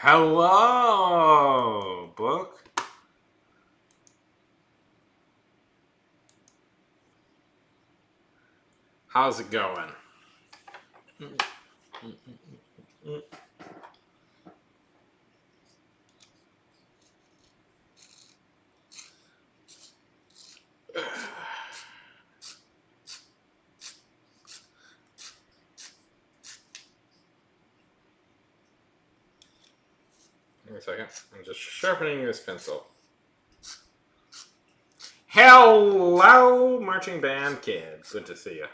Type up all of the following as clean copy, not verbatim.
Hello, book. How's it going? Wait a second. I'm just sharpening this pencil. Hello, marching band kids. Good to see you.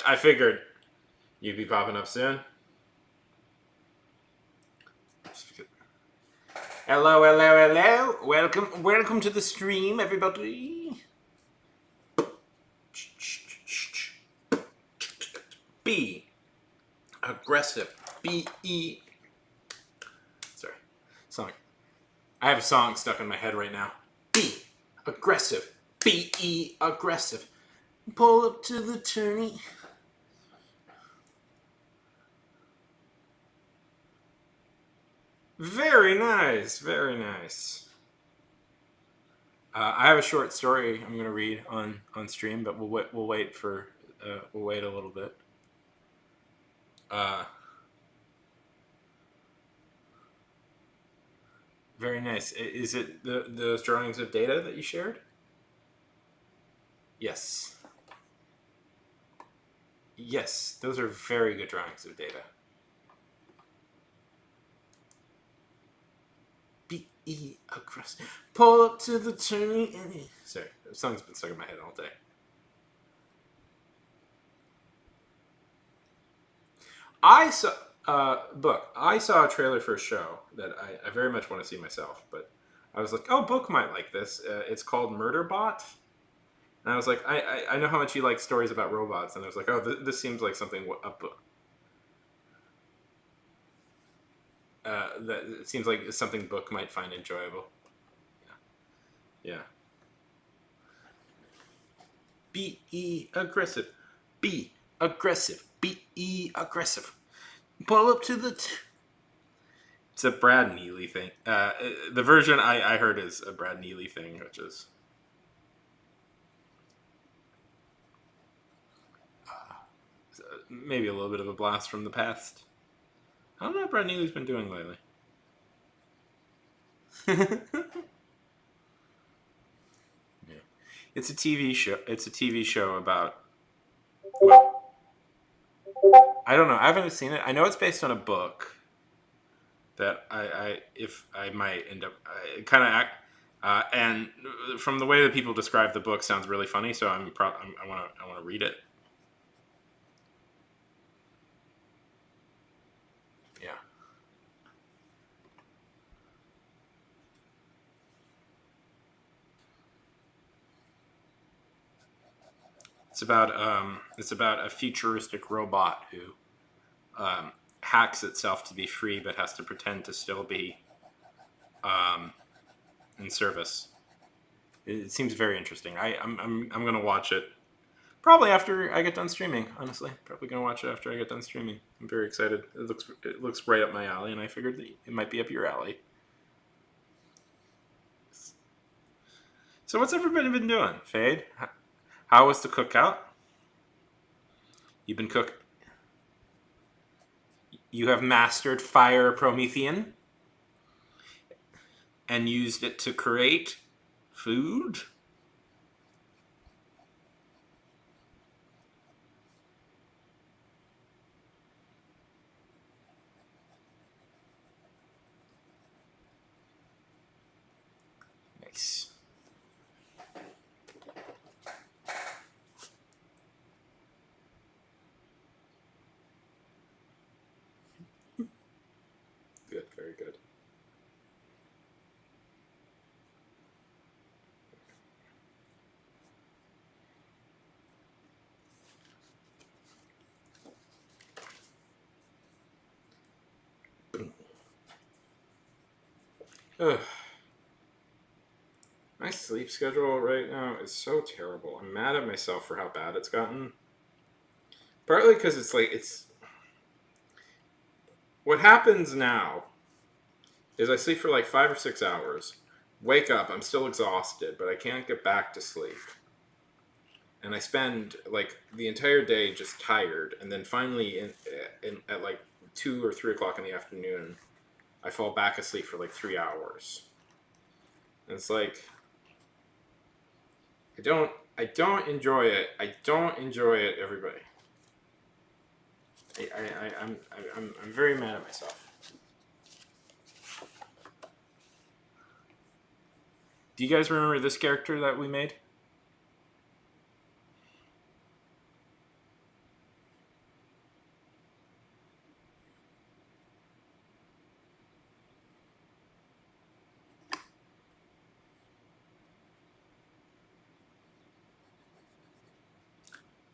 I figured you'd be popping up soon. Hello, hello, hello. Welcome to the stream, everybody. Be aggressive. B-E. Sorry. Song. I have a song stuck in my head right now. Be aggressive. B-E aggressive. Pull up to the tourney. Very nice. Very nice. I have a short story I'm going to read on stream, but we'll wait a little bit. Very nice. Is it those drawings of data that you shared? Yes. Yes, those are very good drawings of data. Be aggressive. Pull up to the tourney. Sorry, the song's been stuck in my head all day. I saw a trailer for a show that I very much want to see myself, but I was like, oh, Book might like this. It's called Murderbot. And I was like, I know how much you like stories about robots, and I was like, oh, this seems like something that it seems like something Book might find enjoyable. Yeah. Be aggressive. Be aggressive. Be aggressive. Pull up to the. It's a Brad Neely thing. The version I heard is a Brad Neely thing, which is. Maybe a little bit of a blast from the past. I don't know what Brad Neely's been doing lately. Yeah. It's a TV show. It's a TV show about. Well, I don't know. I haven't seen it. I know it's based on a book that I might end up kind of and from the way that people describe the book sounds really funny. So I want to read it. Yeah. It's about a futuristic robot who hacks itself to be free, but has to pretend to still be in service. It seems very interesting. I'm gonna watch it probably after I get done streaming. Honestly, probably gonna watch it after I get done streaming. I'm very excited. It looks right up my alley, and I figured that it might be up your alley. So what's everybody been doing, Fade? How was the cookout? You've been cooking. You have mastered Fire Promethean and used it to create food. Nice. Good, very good. Ugh. My sleep schedule right now is so terrible. I'm mad at myself for how bad it's gotten. Partly because it's what happens now is I sleep for like 5 or 6 hours, wake up, I'm still exhausted, but I can't get back to sleep. And I spend like the entire day just tired, and then finally at like 2 or 3 o'clock in the afternoon, I fall back asleep for like 3 hours. And it's like I don't enjoy it. I don't enjoy it, everybody. I'm very mad at myself. Do you guys remember this character that we made?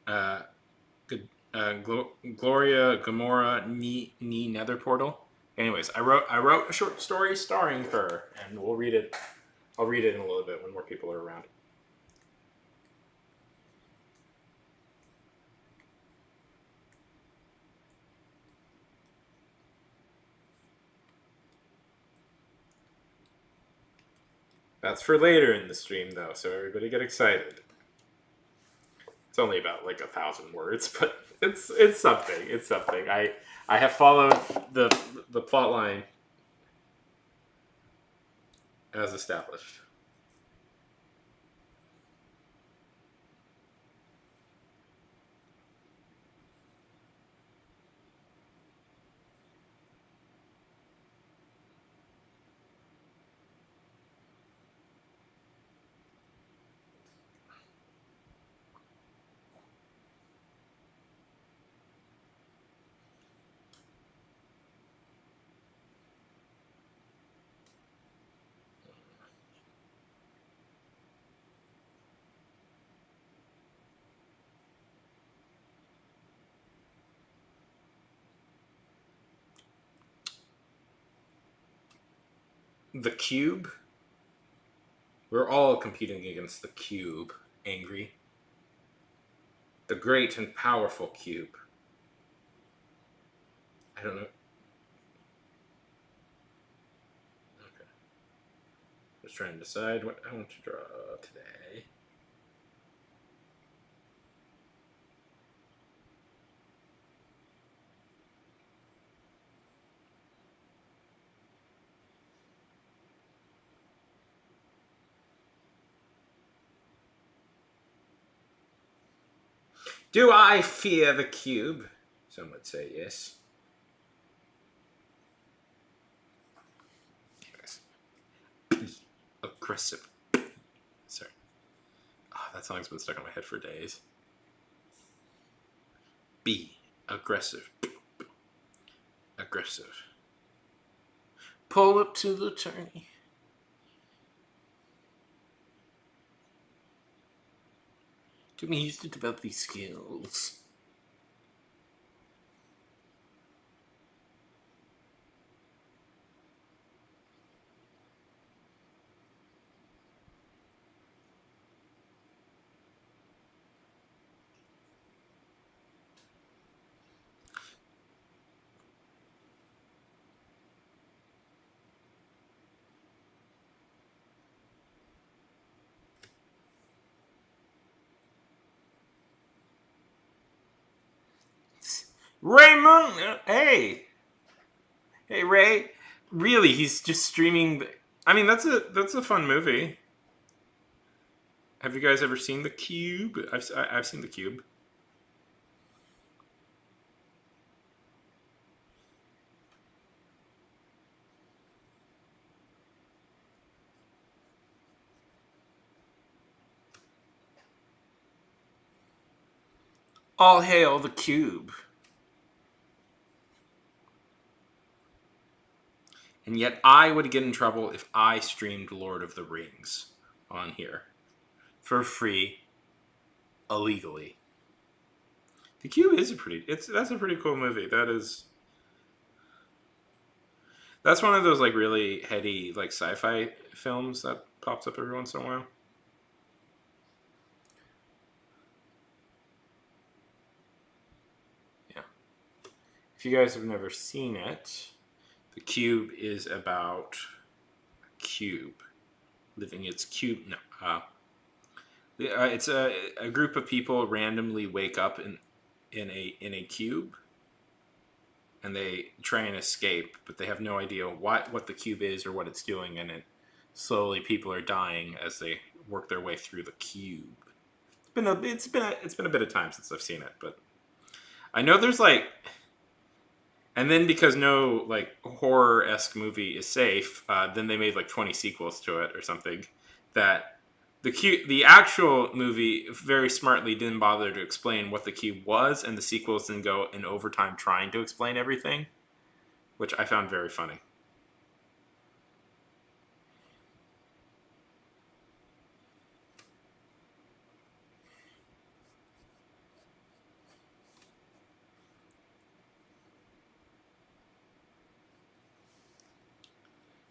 Uh, good. Gloria Gamora Nether Portal. Anyways, I wrote a short story starring her, and we'll read it. I'll read it in a little bit when more people are around. That's for later in the stream, though, so everybody get excited. It's only about like 1,000 words, but it's something. It's something. I have followed the plot line as established. The cube. We're all competing against the cube. Angry. The great and powerful cube. I don't know. Okay. Just trying to decide what I want to draw today. Do I fear the cube? Some would say yes. Yes. Aggressive. Sorry. Oh, that song's been stuck in my head for days. Be aggressive. Aggressive. Pull up to the tourney. Took me years to develop these skills. Raymond, hey Ray. Really, he's just streaming. I mean, that's a fun movie. Have you guys ever seen The Cube? I've seen The Cube. All hail The Cube. And yet I would get in trouble if I streamed Lord of the Rings on here for free, illegally. The Cube is that's a pretty cool movie. That's one of those like really heady like sci-fi films that pops up every once in a while. if you guys have never seen it, The Cube is about a cube living its cube. No, it's a group of people randomly wake up in a cube, and they try and escape, but they have no idea what the cube is or what it's doing, and it slowly people are dying as they work their way through the cube. It's been a bit of time since I've seen it, but I know there's like, and then because no like horror-esque movie is safe, then they made like 20 sequels to it or something. That the actual movie very smartly didn't bother to explain what the cube was, and the sequels didn't go in overtime trying to explain everything, which I found very funny.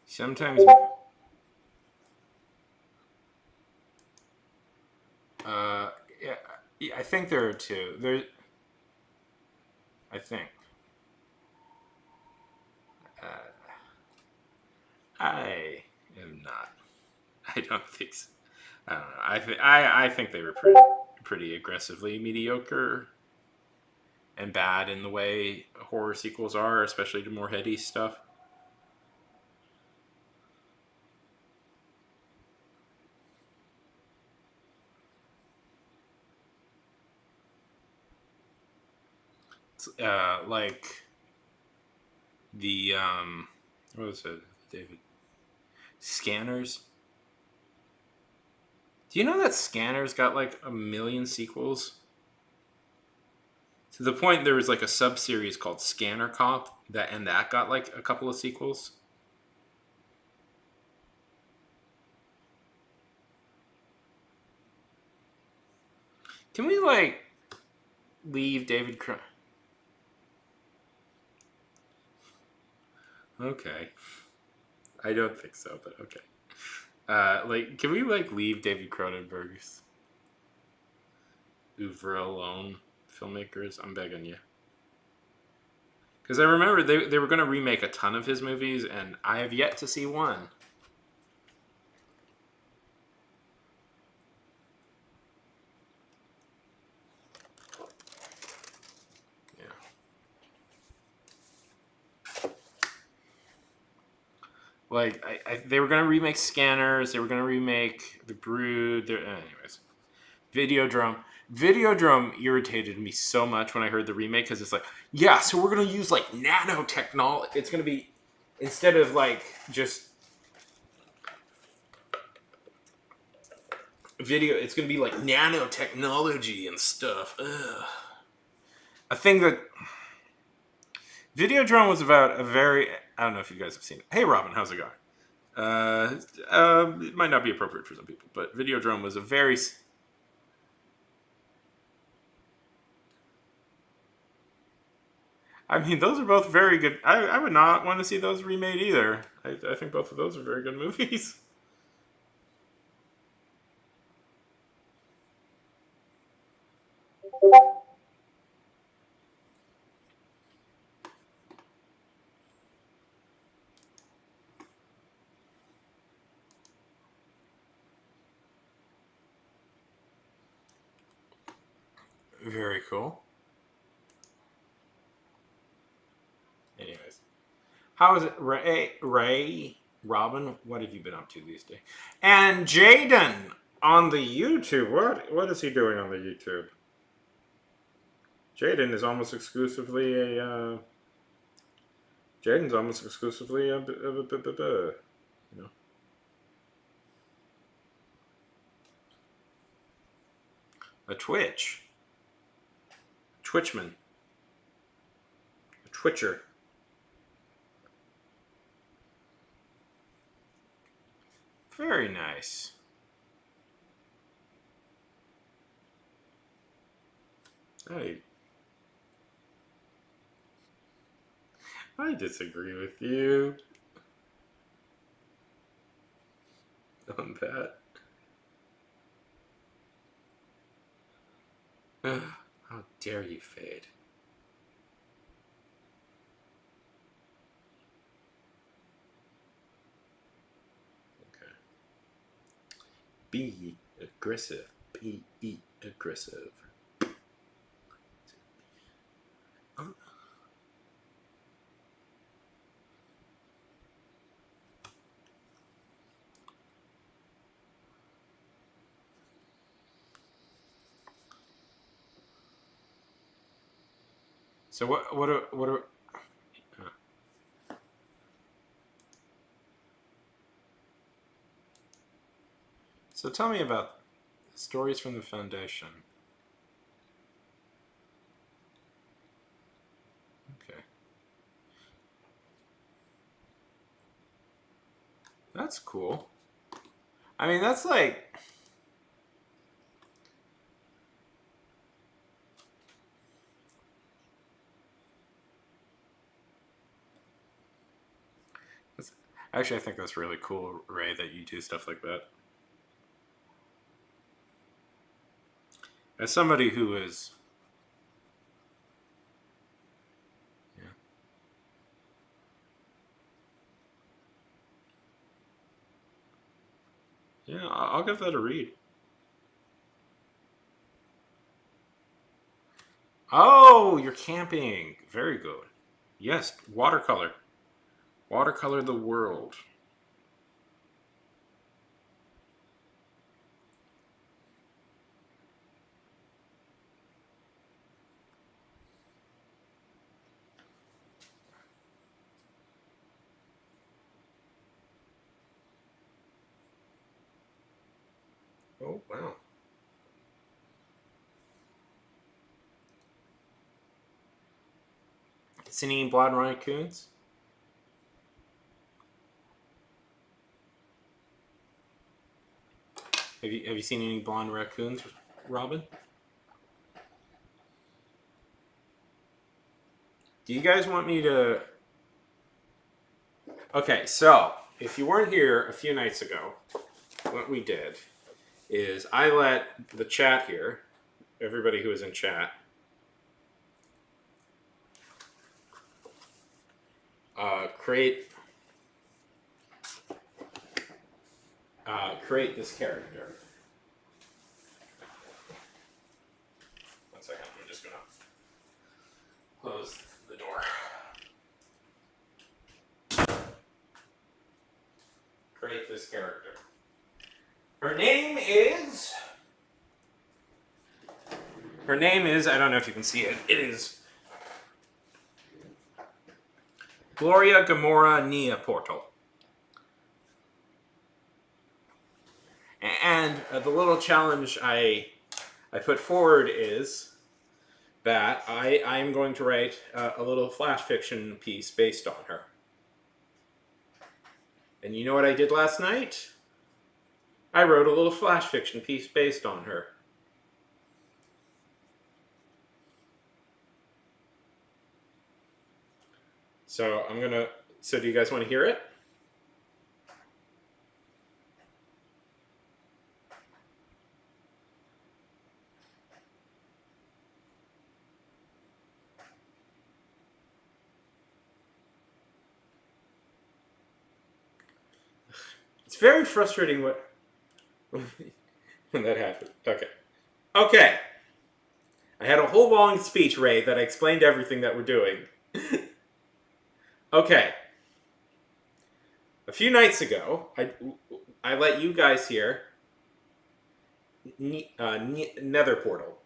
Sometimes, yeah, yeah, I think there are two. I think. Uh, I am not. I don't think so. I don't know. I think they were pretty aggressively mediocre and bad in the way horror sequels are, especially to more heady stuff. Like the what was it, David? Scanners. Do you know that Scanners got like a million sequels? To the point there was like a sub series called Scanner Cop that got like a couple of sequels. Can we like leave David Okay. I don't think so, but okay. Like, can we like leave David Cronenberg's oeuvre alone, filmmakers? I'm begging you. Because I remember they were going to remake a ton of his movies, and I have yet to see one. Yeah. Like, they were going to remake Scanners. They were going to remake The Brood. Anyways, Videodrome. Videodrome irritated me so much when I heard the remake because it's like, yeah, so we're going to use like nanotechnology. It's going to be, instead of like just video, it's going to be like nanotechnology and stuff. Ugh. A thing that Videodrome was about a very, I don't know if you guys have seen it. Hey Robin, how's it going? It might not be appropriate for some people, but Videodrome was a very. I mean, those are both very good. I would not want to see those remade either. I think both of those are very good movies. Very cool. Anyways, how is it, Ray, Robin? What have you been up to these days? And Jaden on the YouTube. What is he doing on the YouTube? Jaden is almost exclusively a. Jaden's almost exclusively you know, a Twitchman, a Twitcher. Very nice. I disagree with you on that. How dare you, Fade? Be aggressive. Be aggressive. So what are so tell me about stories from the Foundation. Okay. That's cool. I mean, that's like... Actually, I think that's really cool, Ray, that you do stuff like that. As somebody who is... Yeah. Yeah, I'll give that a read. Oh, you're camping. Very good. Yes, watercolor. Watercolor the world. Oh, wow. Seen any blonde raccoons? Have you seen any blonde raccoons, Robin? Do you guys want me to... Okay, so if you weren't here a few nights ago, what we did is I let the chat here, everybody who was in chat, create this character. One second, I'm just gonna close the door. Create this character. Her name is, I don't know if you can see it, it is Gloria Gamora Nia Portal. And the little challenge I put forward is that I'm going to write a little flash fiction piece based on her. And you know what I did last night? I wrote a little flash fiction piece based on her. So do you guys want to hear it? It's very frustrating when that happened. Okay. I had a whole long speech, Ray, that I explained everything that we're doing. Okay. A few nights ago, I let you guys hear Nether Portal.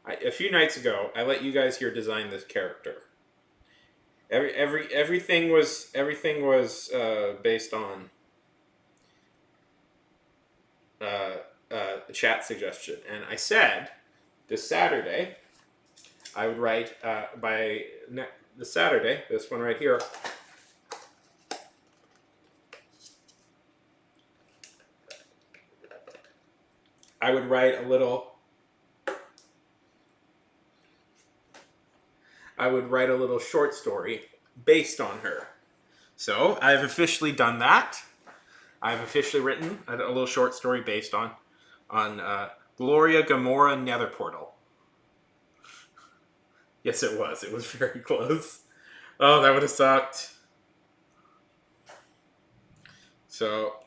A few nights ago, I let you guys here design this character. Everything was based on a chat suggestion, and I said this Saturday I would write this Saturday, this one right here. I would write a little short story based on her. So I've officially done that. I've officially written a little short story based on Gloria Gamora Nether Portal. Yes, it was. It was very close. Oh, that would have sucked. So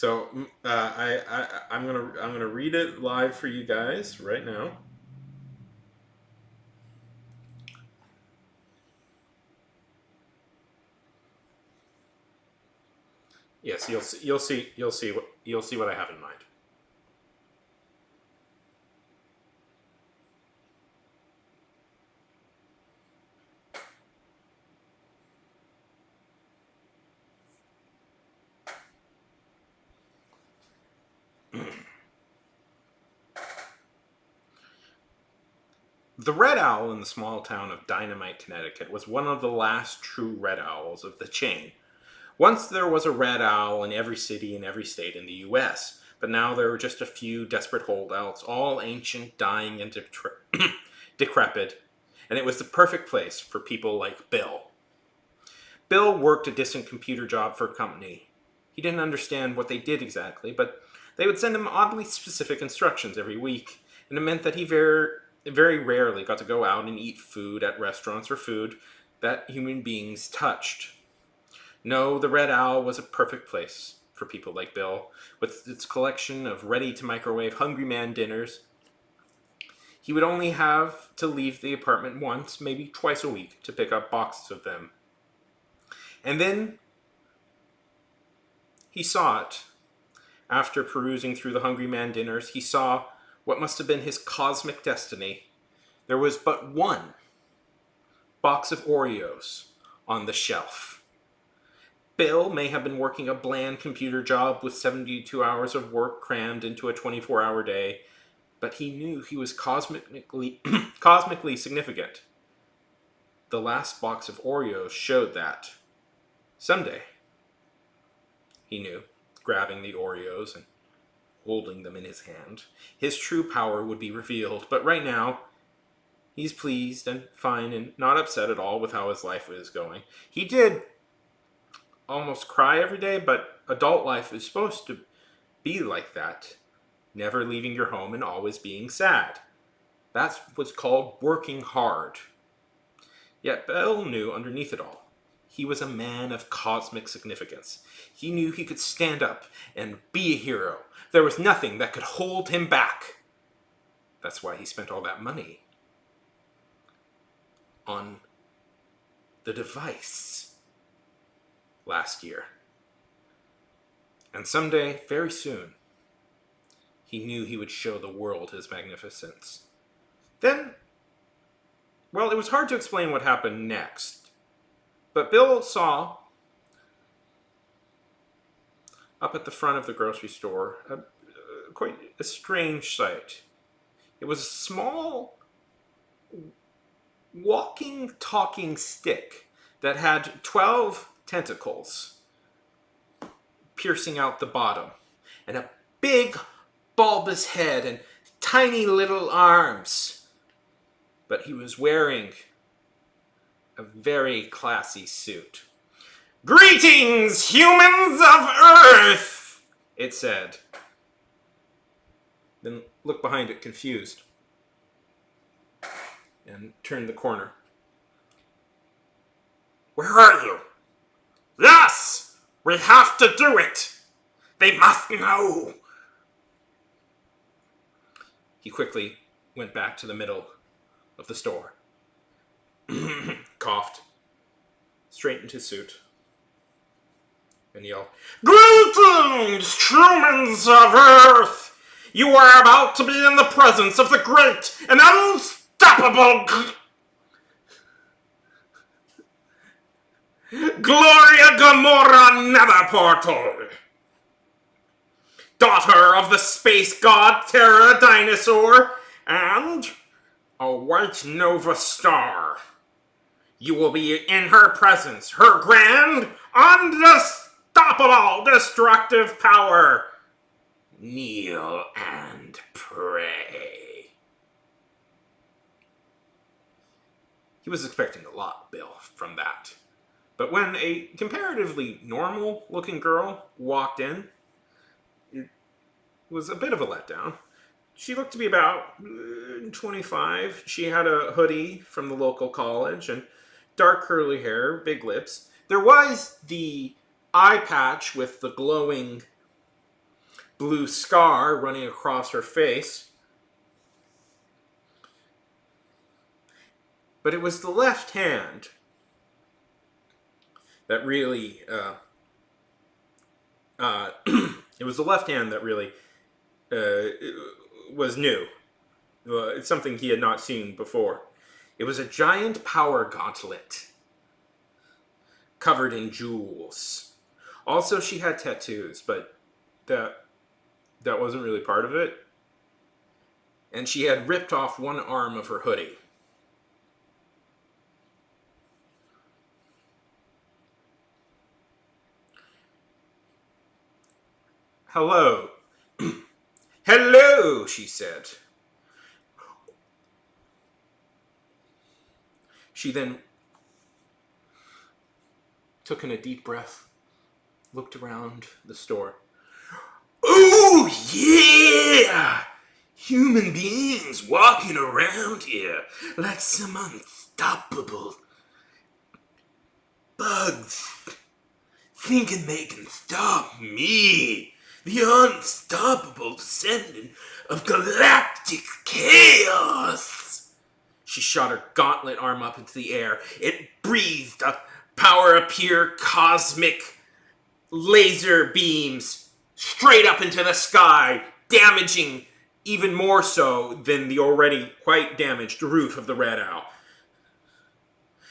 So I'm gonna read it live for you guys right now. Yes, you'll see what I have in mind. The red owl in the small town of Dynamite, Connecticut, was one of the last true red owls of the chain. Once there was a red owl in every city and every state in the U.S., but now there were just a few desperate holdouts, all ancient, dying, and decrepit, and it was the perfect place for people like Bill. Bill worked a distant computer job for a company. He didn't understand what they did exactly, but they would send him oddly specific instructions every week, and it meant that he very rarely got to go out and eat food at restaurants or food that human beings touched. No, the Red Owl was a perfect place for people like Bill, with its collection of ready-to-microwave Hungry Man dinners. He would only have to leave the apartment once, maybe twice a week, to pick up boxes of them. And then he saw it. After perusing through the Hungry Man dinners, he saw what must have been his cosmic destiny. There was but one box of Oreos on the shelf. Bill may have been working a bland computer job with 72 hours of work crammed into a 24-hour day, but he knew he was cosmically significant. The last box of Oreos showed that. Someday, he knew, grabbing the Oreos and holding them in his hand, his true power would be revealed. But right now, he's pleased and fine and not upset at all with how his life is going. He did almost cry every day, but adult life is supposed to be like that. Never leaving your home and always being sad. That's what's called working hard. Yet Bill knew underneath it all, he was a man of cosmic significance. He knew he could stand up and be a hero. There was nothing that could hold him back. That's why he spent all that money on the device last year. And someday, very soon, he knew he would show the world his magnificence. Then, well, it was hard to explain what happened next. But Bill saw, up at the front of the grocery store, quite a strange sight. It was a small, walking, talking stick that had 12 tentacles piercing out the bottom, and a big, bulbous head and tiny little arms. But he was wearing a very classy suit. "Greetings, humans of Earth," it said. Then looked behind it, confused, and turned the corner. "Where are you?" "Yes! We have to do it! They must know!" He quickly went back to the middle of the store. Coughed, straightened his suit, and yelled, "Greetings, humans of Earth! You are about to be in the presence of the great and unstoppable Gloria Gamora Netherportal, daughter of the space god Terra Dinosaur and a white nova star. You will be in her presence, her grand, unstoppable, destructive power. Kneel and pray." He was expecting a lot, Bill, from that. But when a comparatively normal-looking girl walked in, it was a bit of a letdown. She looked to be about 25. She had a hoodie from the local college and dark curly hair, big lips. There was the eye patch with the glowing blue scar running across her face. But it was the left hand that really, it was the left hand that really was new. It's something he had not seen before. It was a giant power gauntlet covered in jewels. Also, she had tattoos, but that wasn't really part of it. And she had ripped off one arm of her hoodie. Hello. Hello, she said. She then took in a deep breath, looked around the store. Oh, yeah! Human beings walking around here like some unstoppable bugs, thinking they can stop me, the unstoppable descendant of galactic chaos. She shot her gauntlet arm up into the air. It breathed a power appear cosmic laser beams straight up into the sky, damaging even more so than the already quite damaged roof of the Red Owl.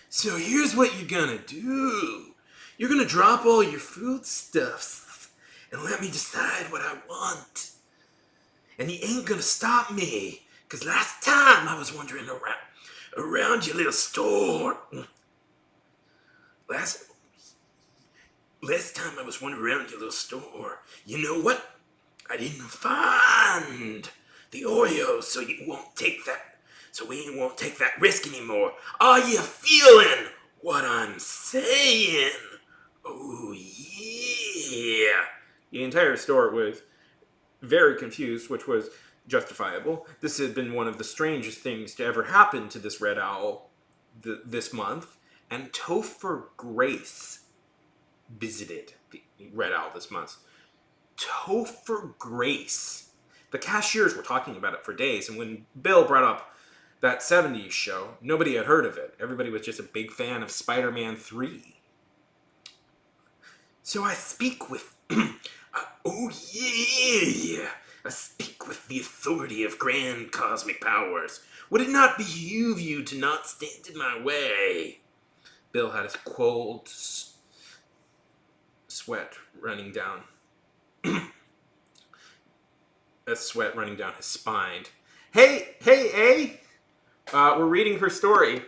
So here's what you're gonna do. You're gonna drop all your foodstuffs and let me decide what I want. And you ain't gonna stop me, because last time I was wandering around your little store. Last time I was wandering around your little store, you know what? I didn't find the Oreos, so we won't take that risk anymore. Are you feeling what I'm saying? Oh, yeah. The entire store was very confused, which was justifiable. This had been one of the strangest things to ever happen to this Red Owl this month. And Topher Grace visited the Red Owl this month. Topher Grace. The cashiers were talking about it for days, and when Bill brought up that 70s show, nobody had heard of it. Everybody was just a big fan of Spider-Man 3. So I speak with... oh yeah! I speak with the authority of grand cosmic powers. Would it not behoove you to not stand in my way? Bill had his cold sweat running down. A sweat running down his spine. Hey, we're reading her story.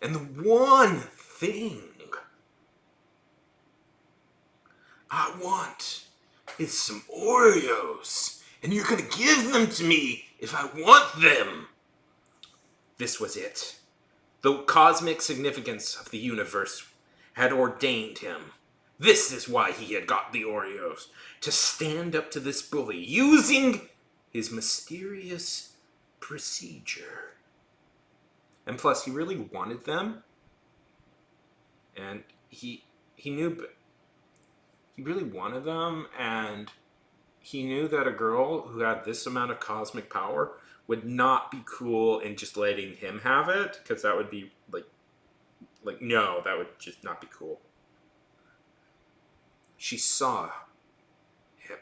And the one thing I want is some Oreos. And you're gonna give them to me if I want them. This was it. The cosmic significance of the universe had ordained him. This is why he had got the Oreos. To stand up to this bully using his mysterious procedure. And plus, he really wanted them. And he knew... He really wanted them, and he knew that a girl who had this amount of cosmic power would not be cool in just letting him have it, because that would be, like, no, that would just not be cool. She saw him.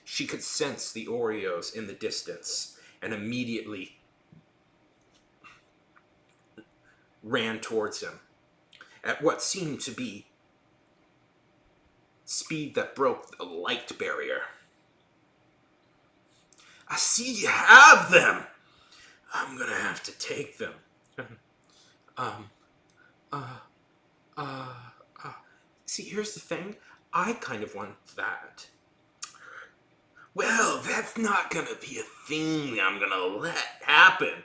She could sense the Oreos in the distance, and immediately ran towards him at what seemed to be speed that broke the light barrier. I see you have them. I'm gonna have to take them. See, here's the thing. I kind of want that. Well, that's not gonna be a thing I'm gonna let happen.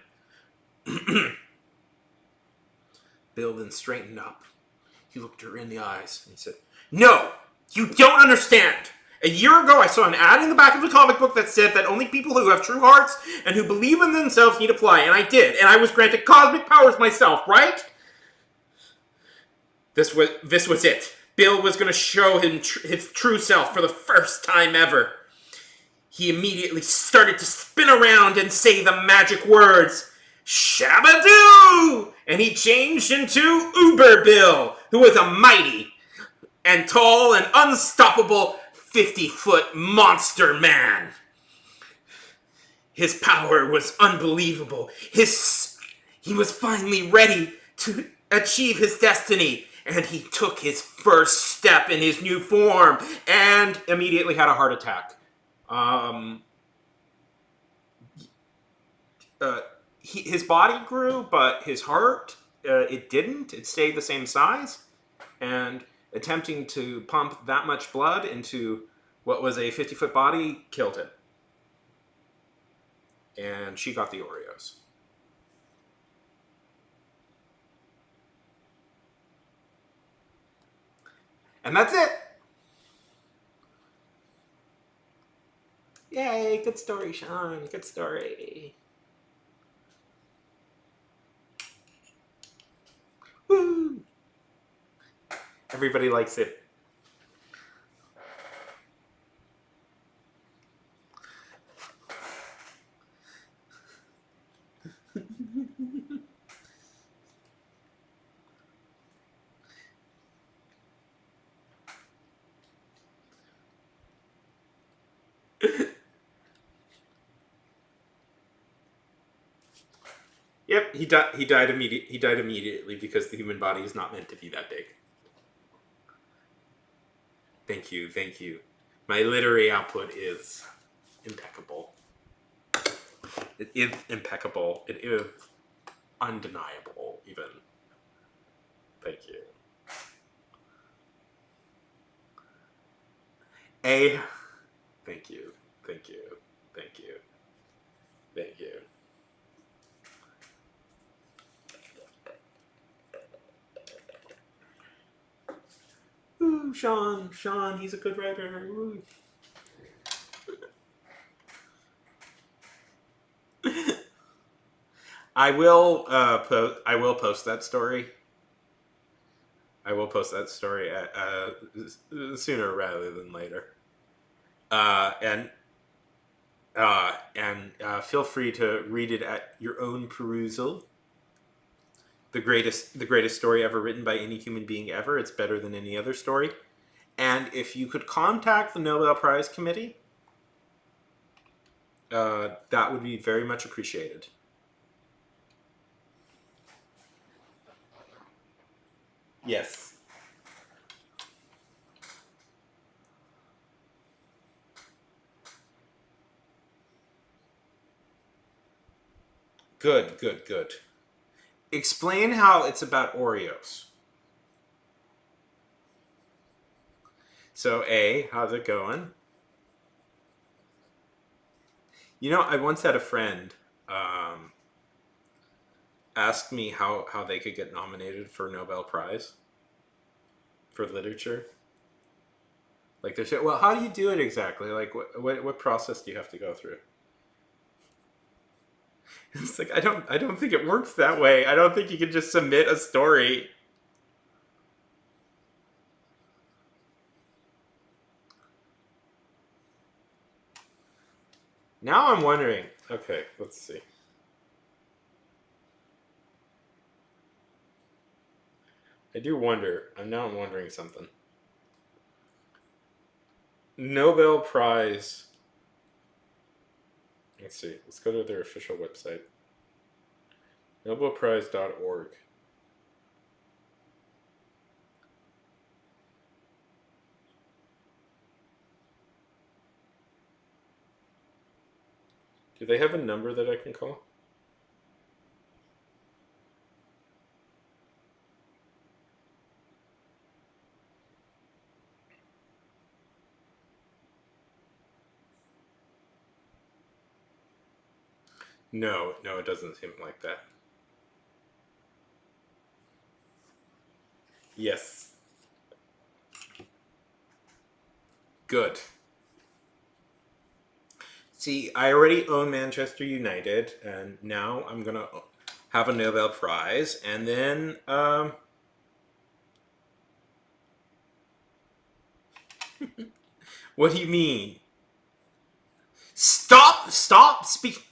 Bill then straightened up. He looked her in the eyes and he said, No! You don't understand! A year ago, I saw an ad in the back of the comic book that said that only people who have true hearts and who believe in themselves need to fly, and I did, and I was granted cosmic powers myself, right? This was it. Bill was going to show him his true self for the first time ever. He immediately started to spin around and say the magic words, Shabadoo! And he changed into Uber Bill, who was a mighty and tall and unstoppable 50-foot monster man. His power was unbelievable. He was finally ready to achieve his destiny. And he took his first step in his new form and immediately had a heart attack. His body grew, but his heart, it didn't. It stayed the same size. And attempting to pump that much blood into what was a 50-foot body killed him. And she got the Oreos. And that's it. Yay, good story, Sean. Good story. Woo! Everybody likes it. Yep, he died immediately because the human body is not meant to be that big. Thank you. My literary output is impeccable. It is impeccable. It is undeniable, even. Thank you. Thank you. Ooh, Sean, he's a good writer. Ooh. I will post that story. I will post that story sooner rather than later. And feel free to read it at your own perusal. The greatest story ever written by any human being ever. It's better than any other story. And if you could contact the Nobel Prize Committee, that would be very much appreciated. Yes. Good. Explain how it's about Oreos. So, how's it going? You know, I once had a friend ask me how they could get nominated for a Nobel Prize for literature. Like, they said, well, how do you do it exactly? Like, what process do you have to go through? It's like, I don't think it works that way. I don't think you can just submit a story. Now I'm wondering. Okay, let's see. I do wonder. Now I'm wondering something. Nobel Prize. Let's see. Let's go to their official website. Nobelprize.org. Do they have a number that I can call? No, it doesn't seem like that. Yes. Good. See, I already own Manchester United, and now I'm gonna have a Nobel Prize, and then what do you mean? Stop speak.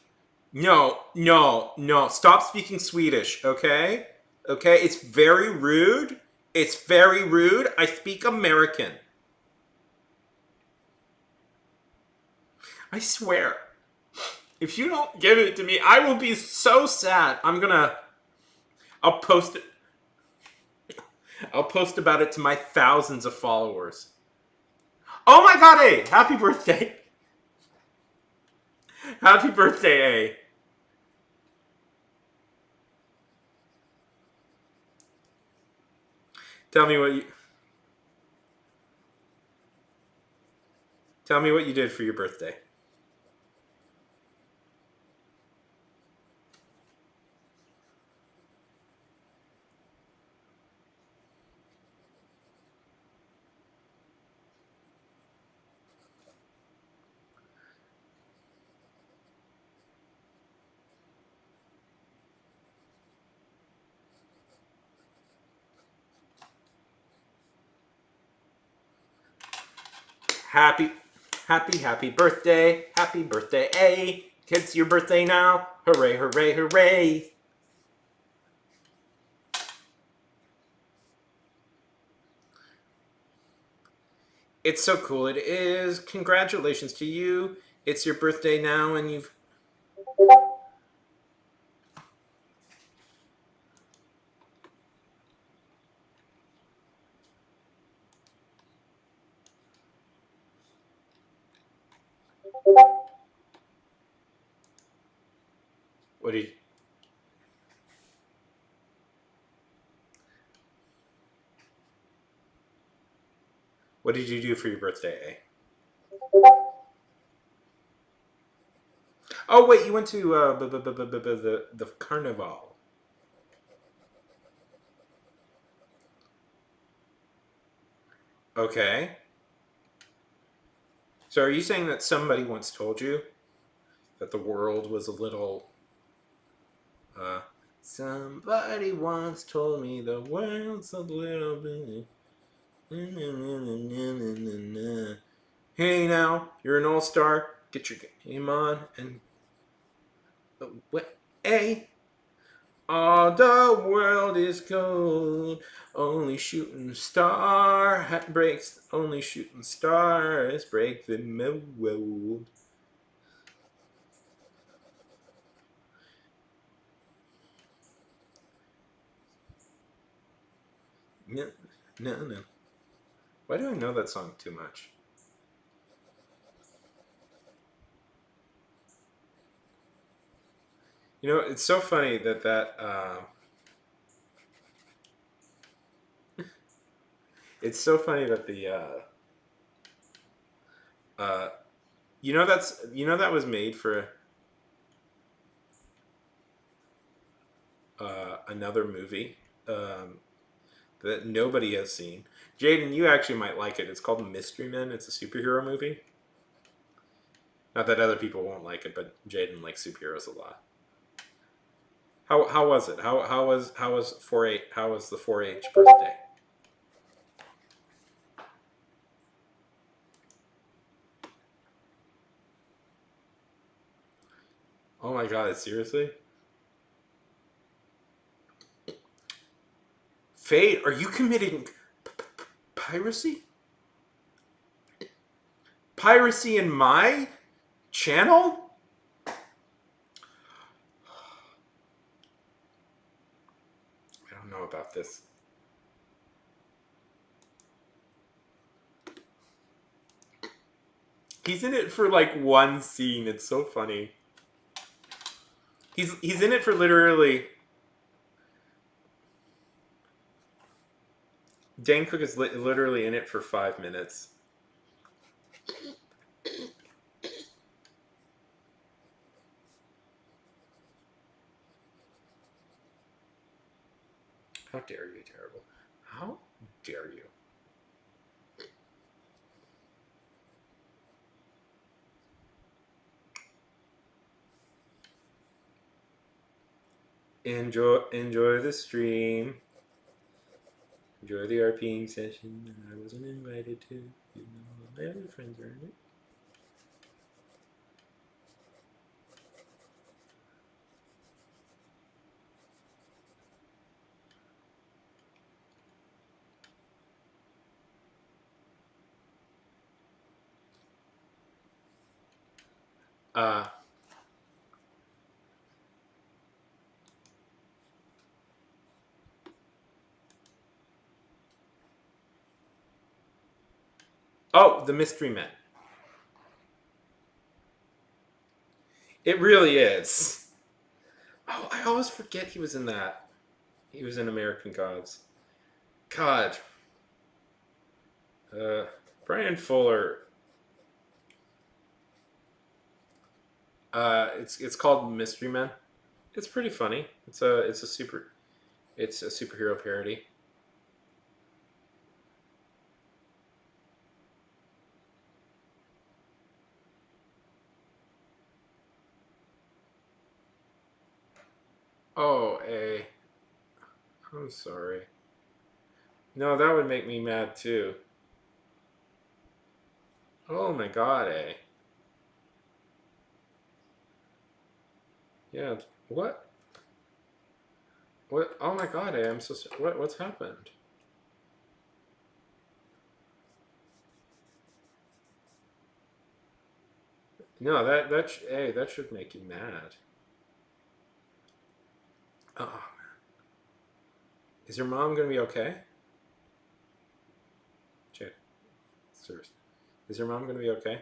No, no, no. Stop speaking Swedish, okay? Okay, it's very rude. It's very rude. I speak American. I swear. If you don't give it to me, I will be so sad. I'll post it. I'll post about it to my thousands of followers. Oh my god, A! Happy birthday! Happy birthday, A! Tell me what you Tell me what you did for your birthday. Happy, happy birthday! Happy birthday, A! It's your birthday now! Hooray, hooray, hooray! It's so cool. It is. Congratulations to you. It's your birthday now, and you've. What did? What did you do for your birthday, A? Oh wait, you went to the carnival. Okay. So are you saying that somebody once told you that the world was a little? Uh, Somebody once told me the world's a little bit. Hey now, you're an all-star. Get your game on and what? A. All the world is gold. Only shooting star breaks. Only shooting stars break the mold. No, no, no. Why do I know that song too much? You know, it's so funny that. It's so funny that the. Uh, that was made for another movie that nobody has seen. Jaden, you actually might like it. It's called Mystery Men. It's a superhero movie. Not that other people won't like it, but Jaden likes superheroes a lot. How was it? How was 4-H? How was the 4-H birthday? Oh my god! Seriously? Fate, are you committing piracy? Piracy in my channel? I don't know about this. He's in it for like one scene. It's so funny. He's in it for literally. Dane Cook is literally in it for 5 minutes. How dare you, terrible? How dare you? Enjoy the stream. Enjoy the RPing session that I wasn't invited to. You know, all my other friends are in it. Uh, oh, the Mystery Men. It really is. Oh, I always forget he was in that. He was in American Gods. God. Uh, Brian Fuller. It's called Mystery Men. It's pretty funny. It's a superhero parody. Oh, I'm sorry. No, that would make me mad too. Oh my god, Yeah. What? What? Oh my god, I'm so sorry. What's happened? No, that should make you mad. Oh, is your mom gonna be okay? Check. Seriously. Is your mom gonna be okay?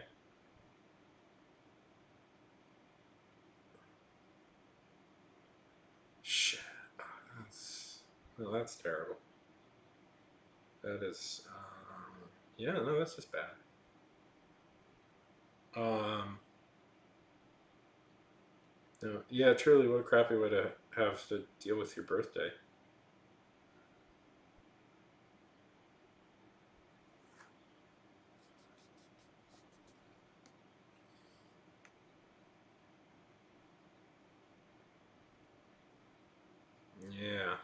Shit. That's terrible. That is. Yeah, no, that's just bad. Um, no, yeah, truly, what a crappy way to have to deal with your birthday. Yeah.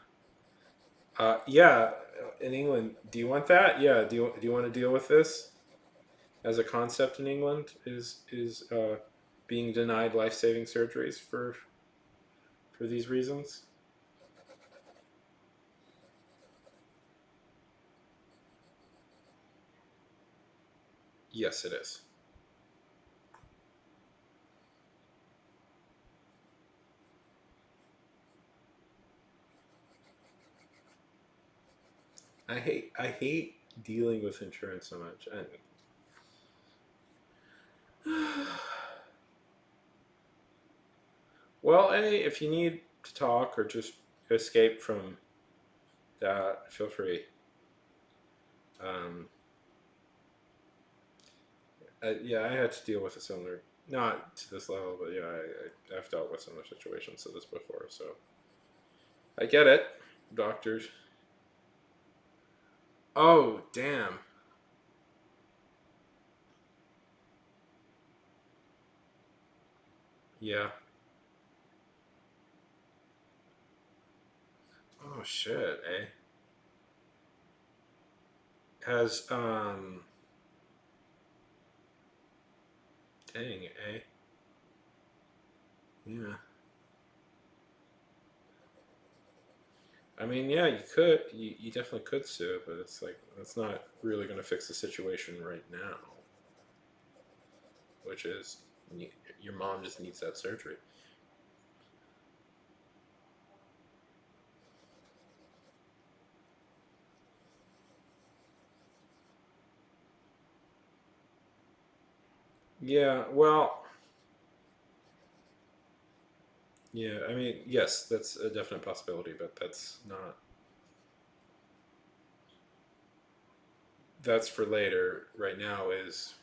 Yeah. In England, do you want that? Yeah. Do you want to deal with this as a concept in England? Is being denied life saving surgeries for these reasons? Yes, it is. I hate dealing with insurance so much. Well, if you need to talk or just escape from that, feel free. Um, yeah, I had to deal with a similar, not to this level, but yeah, I've dealt with similar situations to this before, so I get it. Doctors. Oh, damn. Yeah. Oh shit, Has dang, Yeah. I mean, yeah, you definitely could sue, but it's like that's not really going to fix the situation right now, which is your mom just needs that surgery. Yeah, well, yeah, I mean, yes, that's a definite possibility, but that's for later. Right now is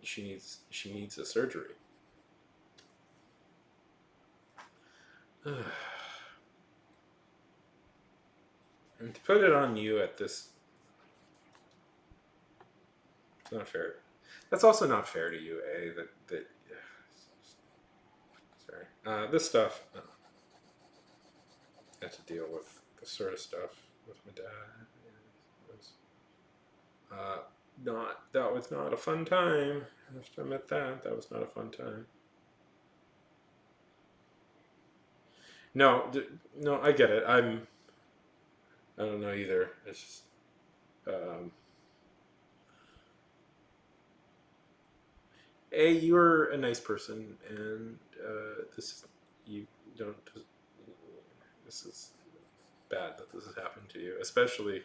she needs a surgery. And to put it on you at this, it's not fair. That's also not fair to you, That sorry. This stuff. had to deal with this sort of stuff with my dad. It was, that was not a fun time. I have to admit that was not a fun time. No, no, I get it. I don't know either. It's just, um, A, you're a nice person, and you don't. This is bad that this has happened to you, especially.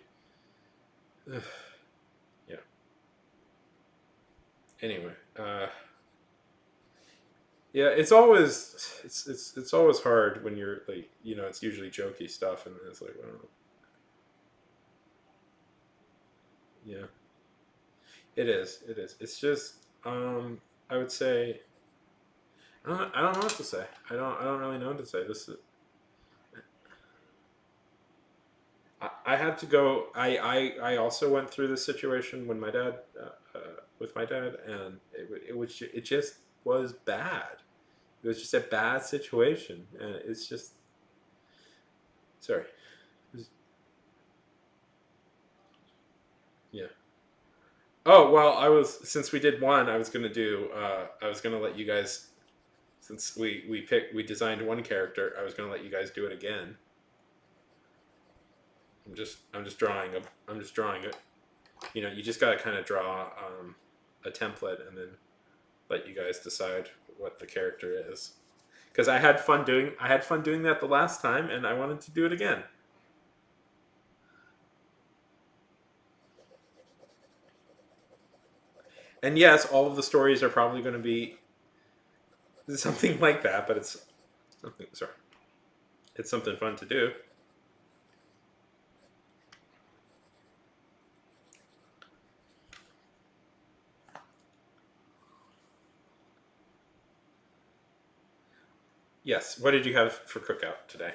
Yeah. Anyway, yeah, it's always hard when you're like, it's usually jokey stuff, and then it's like, well, yeah, it is. It's just, I would say, I don't know what to say. I don't really know what to say. I had to go. I also went through this situation when my dad, with my dad, and it just was bad. It was just a bad situation, and it's just sorry. Yeah. Oh well, since we did one, I was gonna do. I was gonna let you guys, since we designed one character. I was gonna let you guys do it again. I'm just drawing a. I'm just drawing it. You just gotta kind of draw a template and then let you guys decide what the character is. Because I had fun doing that the last time, and I wanted to do it again. And yes, all of the stories are probably going to be something like that, but it's something. Sorry, it's something fun to do. Yes. What did you have for cookout today?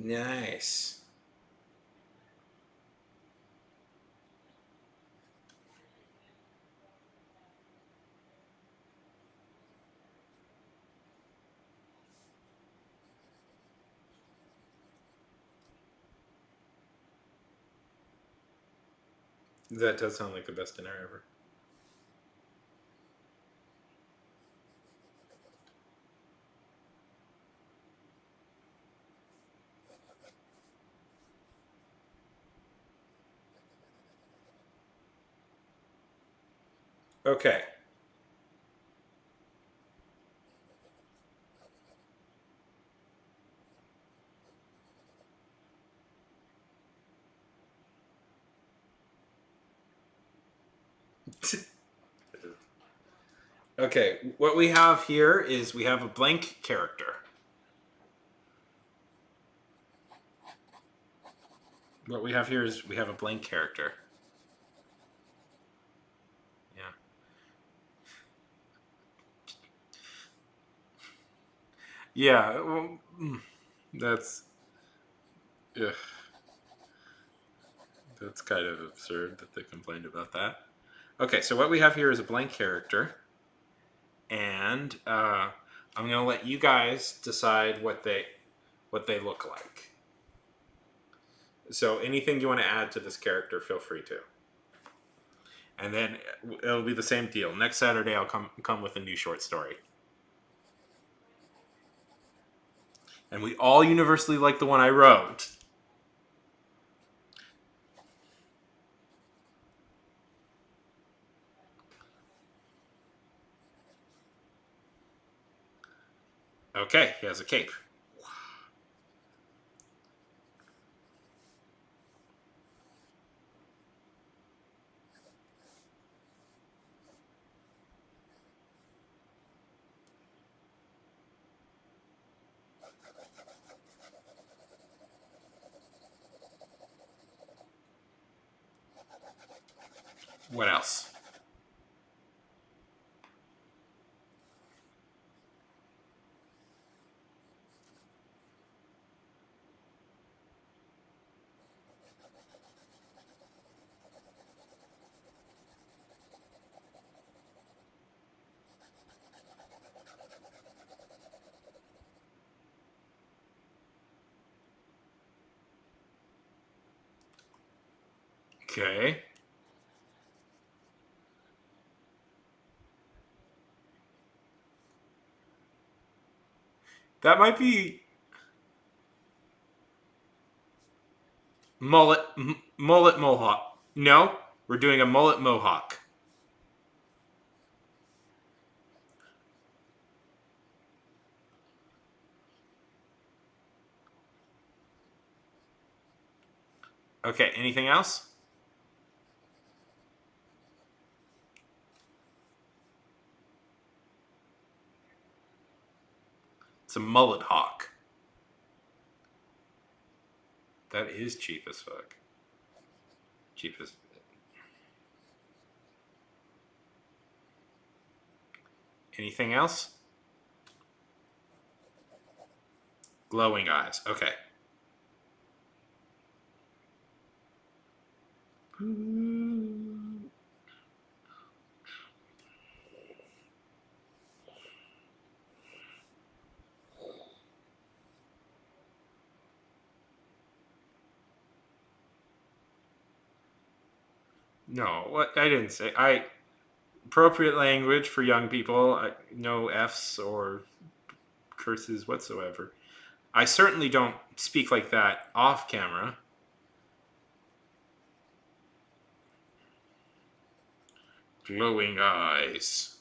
Nice. That does sound like the best dinner ever. Okay. Okay. What we have here is we have a blank character. What we have here is we have a blank character. Yeah. Yeah. Well, that's. Yeah. That's kind of absurd that they complained about that. Okay, so what we have here is a blank character, and I'm gonna let you guys decide what they look like. So anything you want to add to this character, feel free to. And then it'll be the same deal. Next Saturday, I'll come with a new short story. And we all universally like the one I wrote. Okay, he has a cape. What else? Okay. That might be mullet mohawk. No, we're doing a mullet mohawk. Okay, anything else? It's a mullet hawk. That is cheap as fuck. Cheap as. Anything else? Glowing eyes. Okay. No, what I didn't say. I appropriate language for young people. No f's or curses whatsoever. I certainly don't speak like that off camera. Glowing eyes.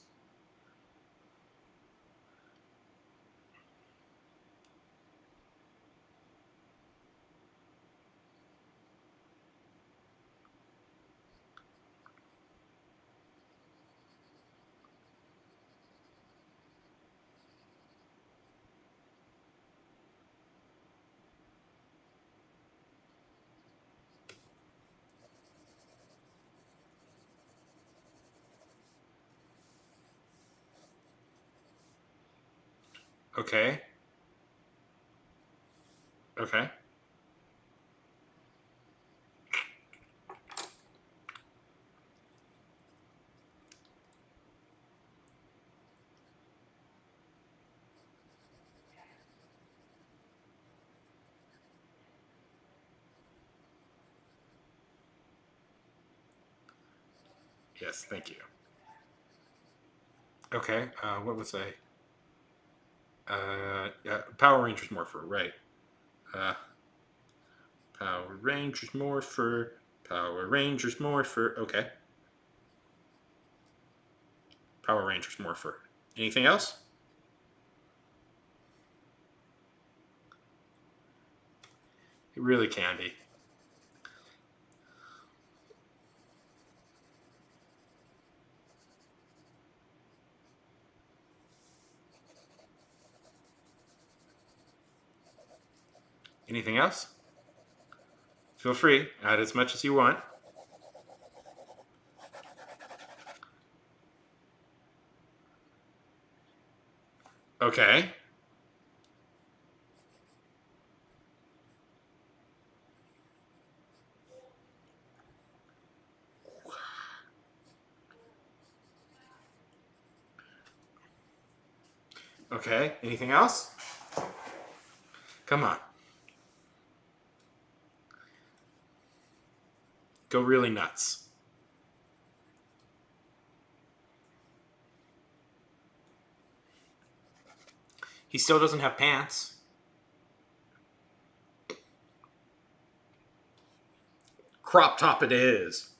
Okay. Okay. Yes, thank you. Okay. What was I? Yeah, Power Rangers Morpher, right? Uh, Power Rangers Morpher. Power Rangers Morpher. Okay. Power Rangers Morpher. Anything else? It really can be. Anything else? Feel free. Add as much as you want. Okay. Okay. Anything else? Come on. Go really nuts. He still doesn't have pants. Crop top it is.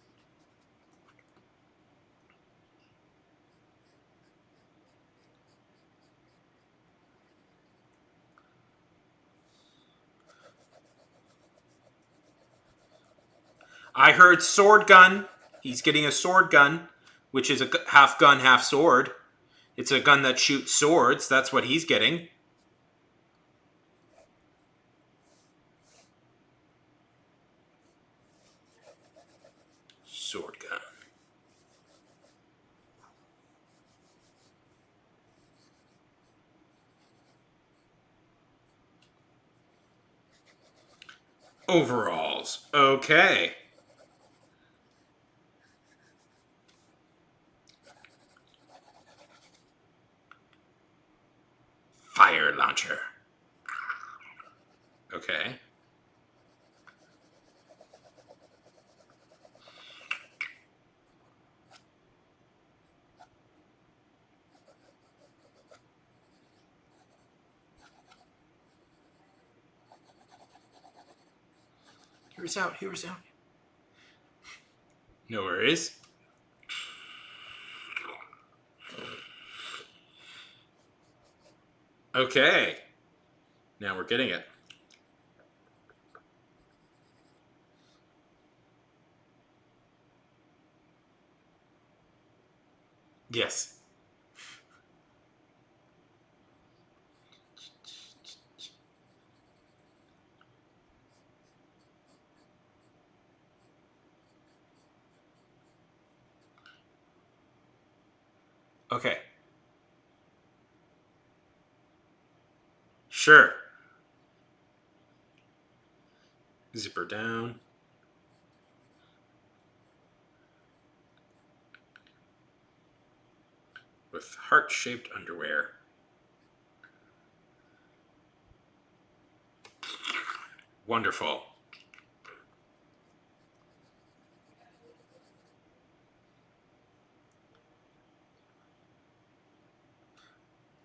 I heard sword gun. He's getting a sword gun, which is a half gun, half sword. It's a gun that shoots swords. That's what he's getting. Sword gun. Overalls. Okay. Fire launcher. Okay. Here's out. Here's out. No worries. Okay. Now we're getting it. Yes. Okay. Sure. Zipper down. With heart-shaped underwear. Wonderful.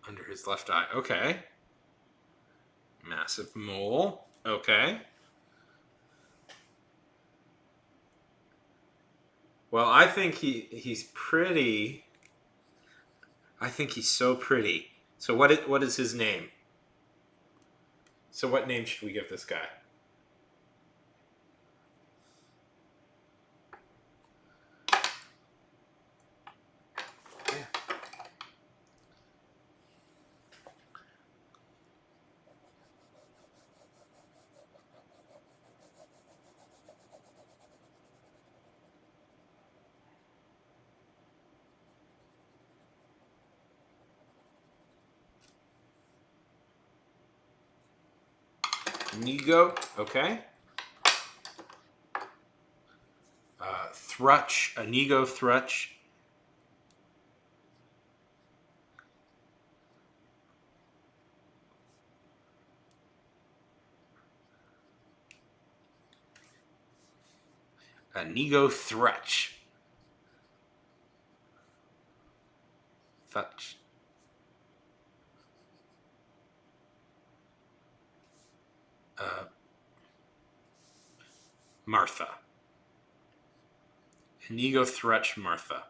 Under his left eye. Okay. Massive mole. Okay. Well, I think he's pretty. I think he's so pretty. So what is his name? So what name should we give this guy? Nego. Okay. Thrutch. A Nego Thrutch. A Nego Thrutch. Thutch. Martha. Nego Thrutch Martha.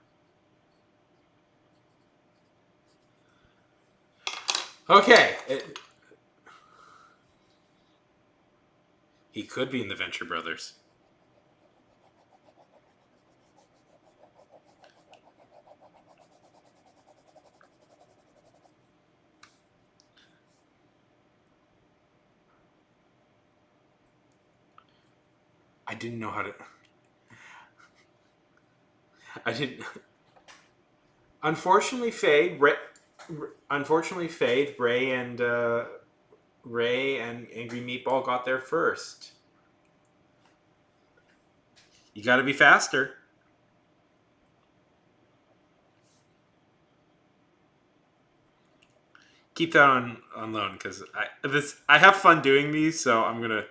Okay. He could be in the Venture Brothers. I didn't know how to. I didn't. Unfortunately, Fade. Unfortunately, Fade. Ray and Angry Meatball got there first. You got to be faster. Keep that on loan because I have fun doing these, so I'm gonna.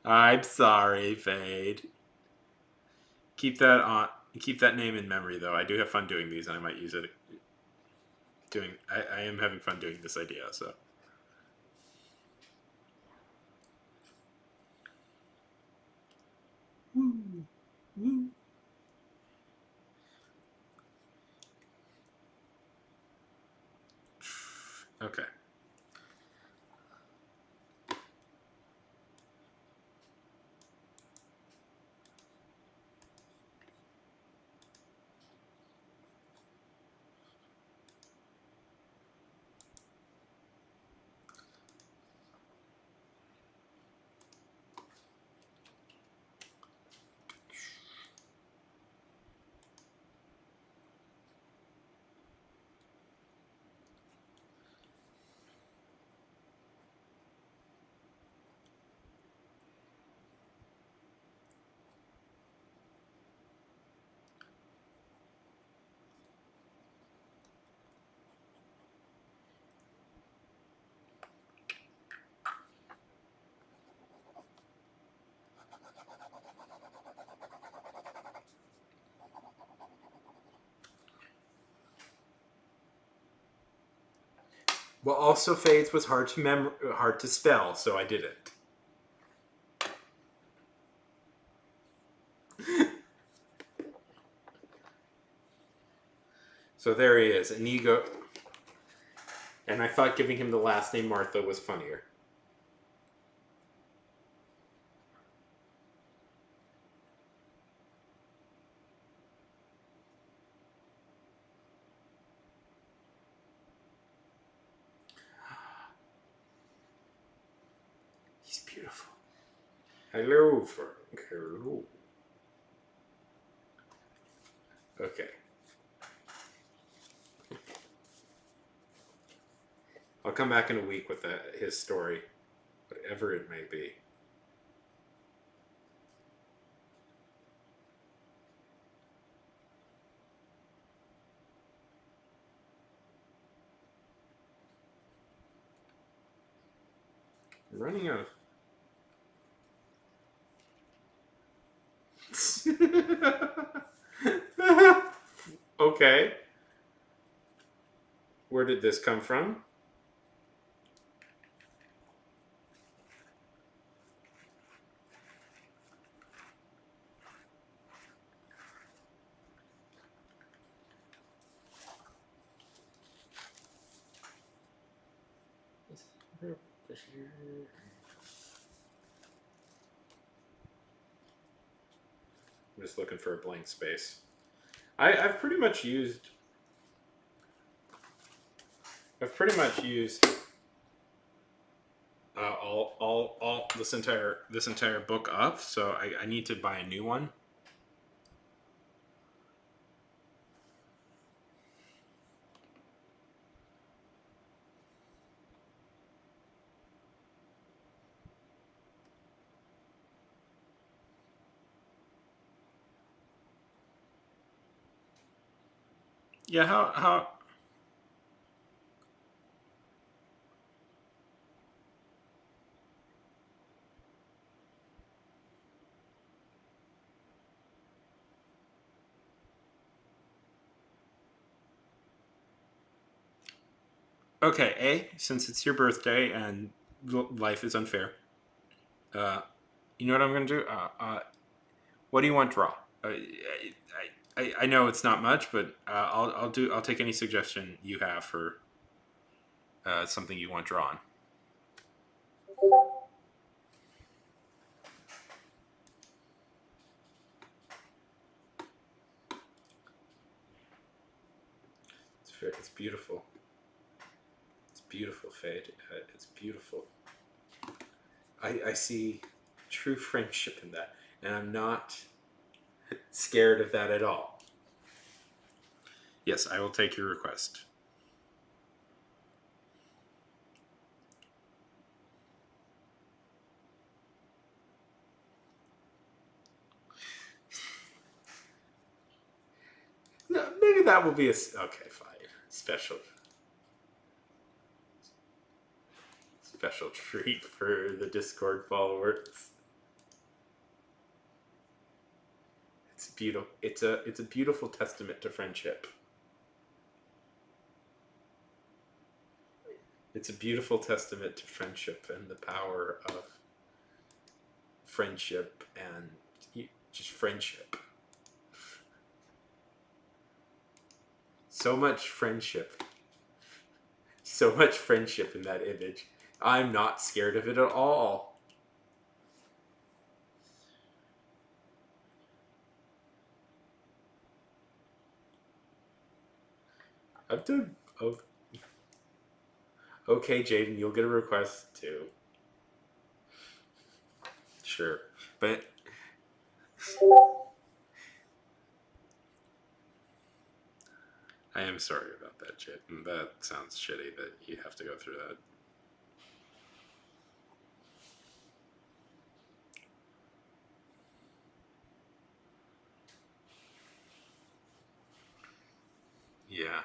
I'm sorry, Fade. Keep that on. Keep that name in memory, though. I do have fun doing these, and I might use it. I am having fun doing this idea, so. Woo. Woo. Okay. Well, also fades was hard to spell, so I did it. So there he is, Inigo. And I thought giving him the last name Martha was funnier. He's beautiful. Hello, Frank. Hello. Okay. I'll come back in a week with his story, whatever it may be. I'm running out of... Okay. Where did this come from? I'm just looking for a blank space. I've pretty much used all this entire book up, so I need to buy a new one. Yeah, how okay, since it's your birthday and life is unfair, you know what I'm gonna do? What do you want draw? I know it's not much, but I'll take any suggestion you have for something you want drawn. It's beautiful. It's beautiful, Fade. It's beautiful. I see true friendship in that, and I'm not scared of that at all. Yes, I will take your request. No, maybe that will be okay. Fine, special treat for the Discord followers. It's beautiful. It's a beautiful testament to friendship. It's a beautiful testament to friendship and the power of friendship and just friendship. So much friendship. So much friendship in that image. I'm not scared of it at all. I've done... Oh, okay, Jaden, you'll get a request too. Sure. But... I am sorry about that, Jaden. That sounds shitty that you have to go through that. Yeah.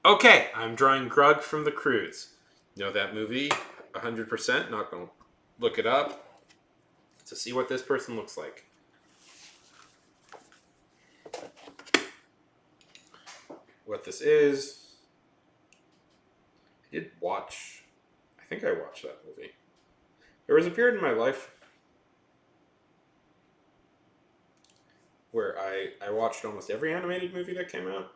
Okay, I'm drawing Grug from the Cruise. Know that movie 100%. Not going to look it up to see what this person looks like. what this is. I did watch. I think I watched that movie. There was a period in my life where I watched almost every animated movie that came out.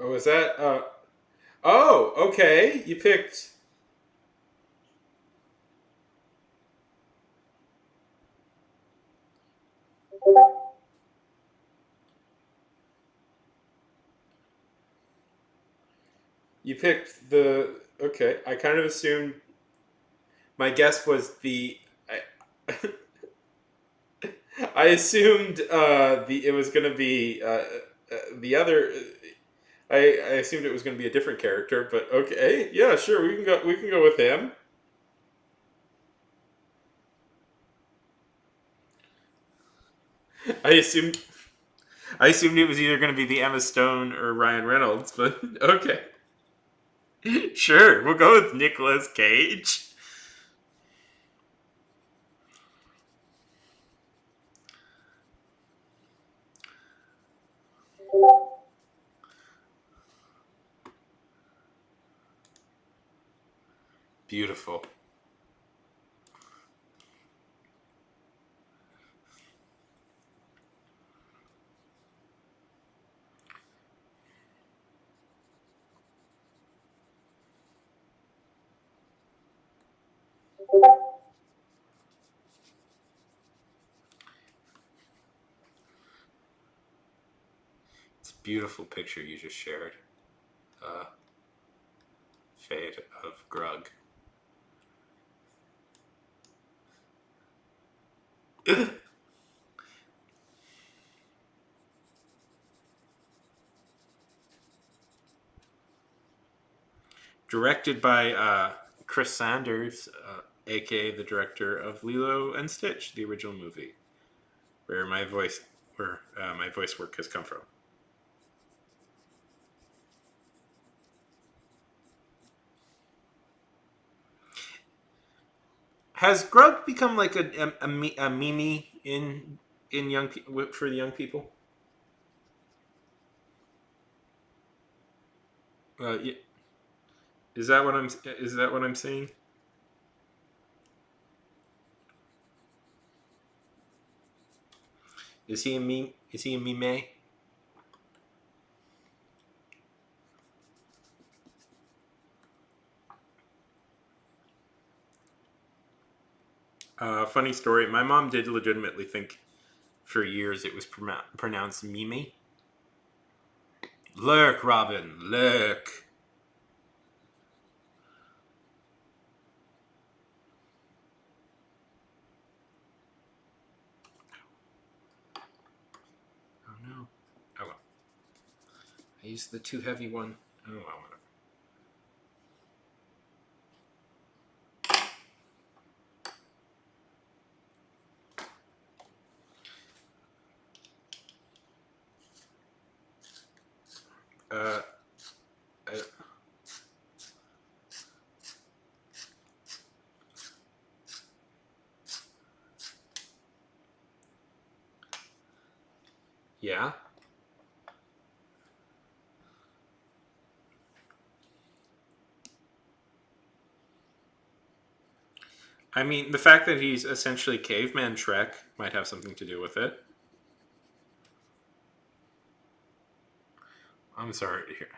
Oh, is that? Oh, okay. You picked. You picked the. Okay, I kind of assumed. My guess was the. I assumed the it was going to be the other. I assumed it was going to be a different character, but okay, yeah, sure, we can go. We can go with him. I assumed. I assumed it was either going to be the Emma Stone or Ryan Reynolds, but okay, sure, we'll go with Nicolas Cage. Beautiful. It's a beautiful picture you just shared. Uh, Fade of Grug. Directed by Chris Sanders, aka the director of Lilo and Stitch, the original movie, where my voice work has come from. Has Grug become like a meme in for the young people? Yeah, is that what I'm seeing? Is he a meme? Is he a meme? Funny story. My mom did legitimately think for years it was pronounced meme. Lurk, Robin, lurk. Oh no. Oh well. I used the too heavy one. Oh well, whatever. Uh, yeah. I mean, the fact that he's essentially caveman Shrek might have something to do with it. I'm sorry to hear.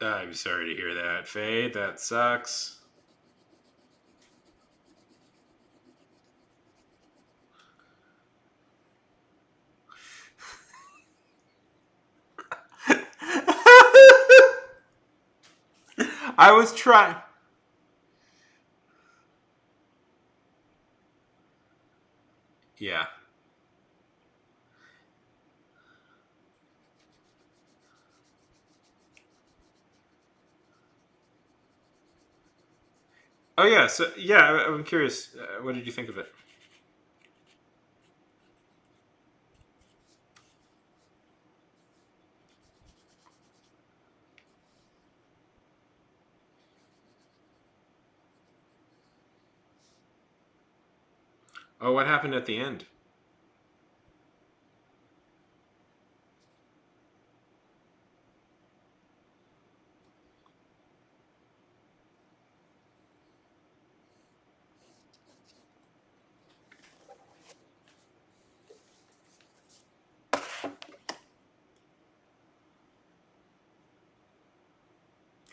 I'm sorry to hear that, Faye. That sucks. I was trying. Yeah. Oh yeah, so yeah, I'm curious. What did you think of it? Oh, what happened at the end?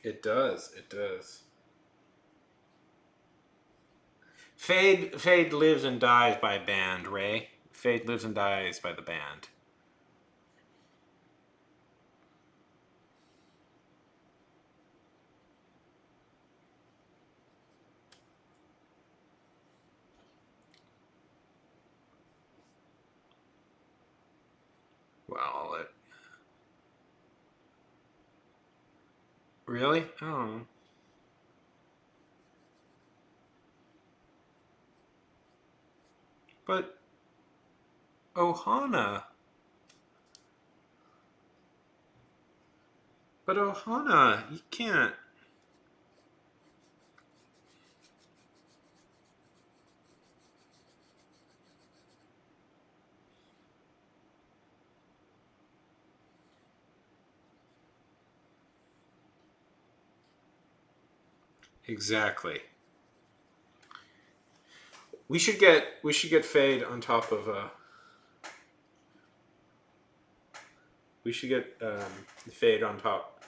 It does. It does. Fade lives and dies by band, Ray. Fade lives and dies by the band. Well, really? Oh, but Ohana. But Ohana, you can't. Exactly. We should get Fade on top of we should get Fade on top.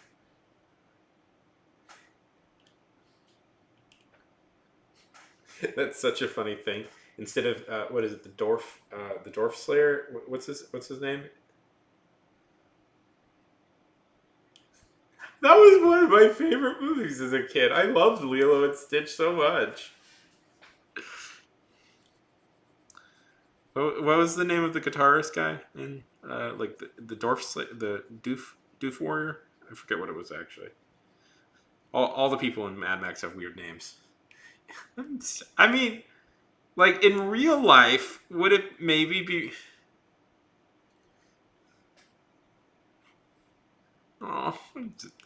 That's such a funny thing. Instead of what is it, the Dwarf Slayer? What's his name? That was one of my favorite movies as a kid. I loved Lilo and Stitch so much. What was the name of the guitarist guy in like the the Doof Warrior? I forget what it was actually. All the people in Mad Max have weird names. I mean, like in real life, would it maybe be? Oh,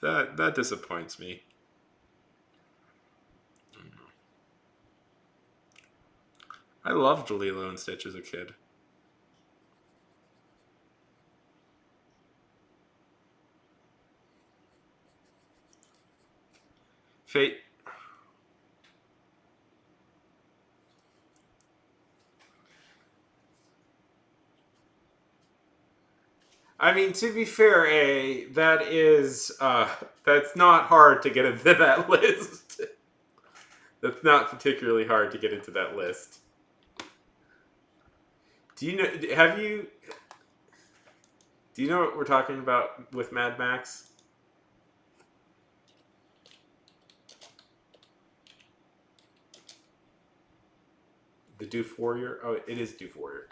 that disappoints me. I loved Lilo and Stitch as a kid. Fate. I mean, to be fair, that's not hard to get into that list. That's not particularly hard to get into that list. Do you know? Have you? Do you know what we're talking about with Mad Max? The Doof Warrior. Oh, it is Doof Warrior.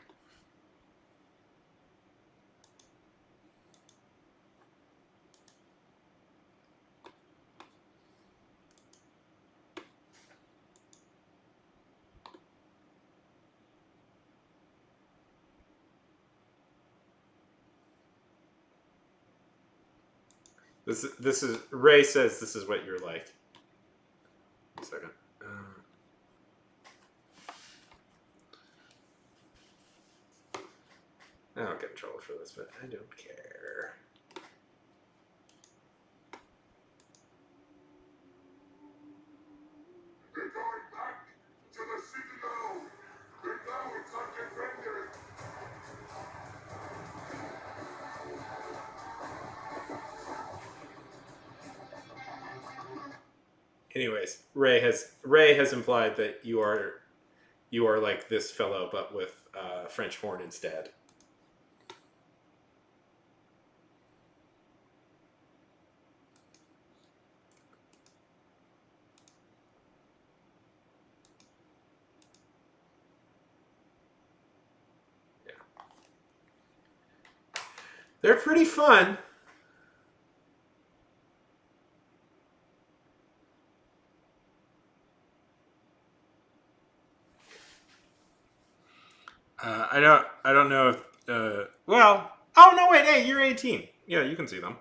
This is Ray says this is what you're like. 1 second. I don't get in trouble for this, but I don't care. They're going back to the Citadel. They know it's undefended. Anyways, Ray has implied that you are like this fellow, but with French horn instead. Yeah, they're pretty fun. I don't know if. Well. Oh no! Wait. Hey, you're 18. Yeah, you can see them.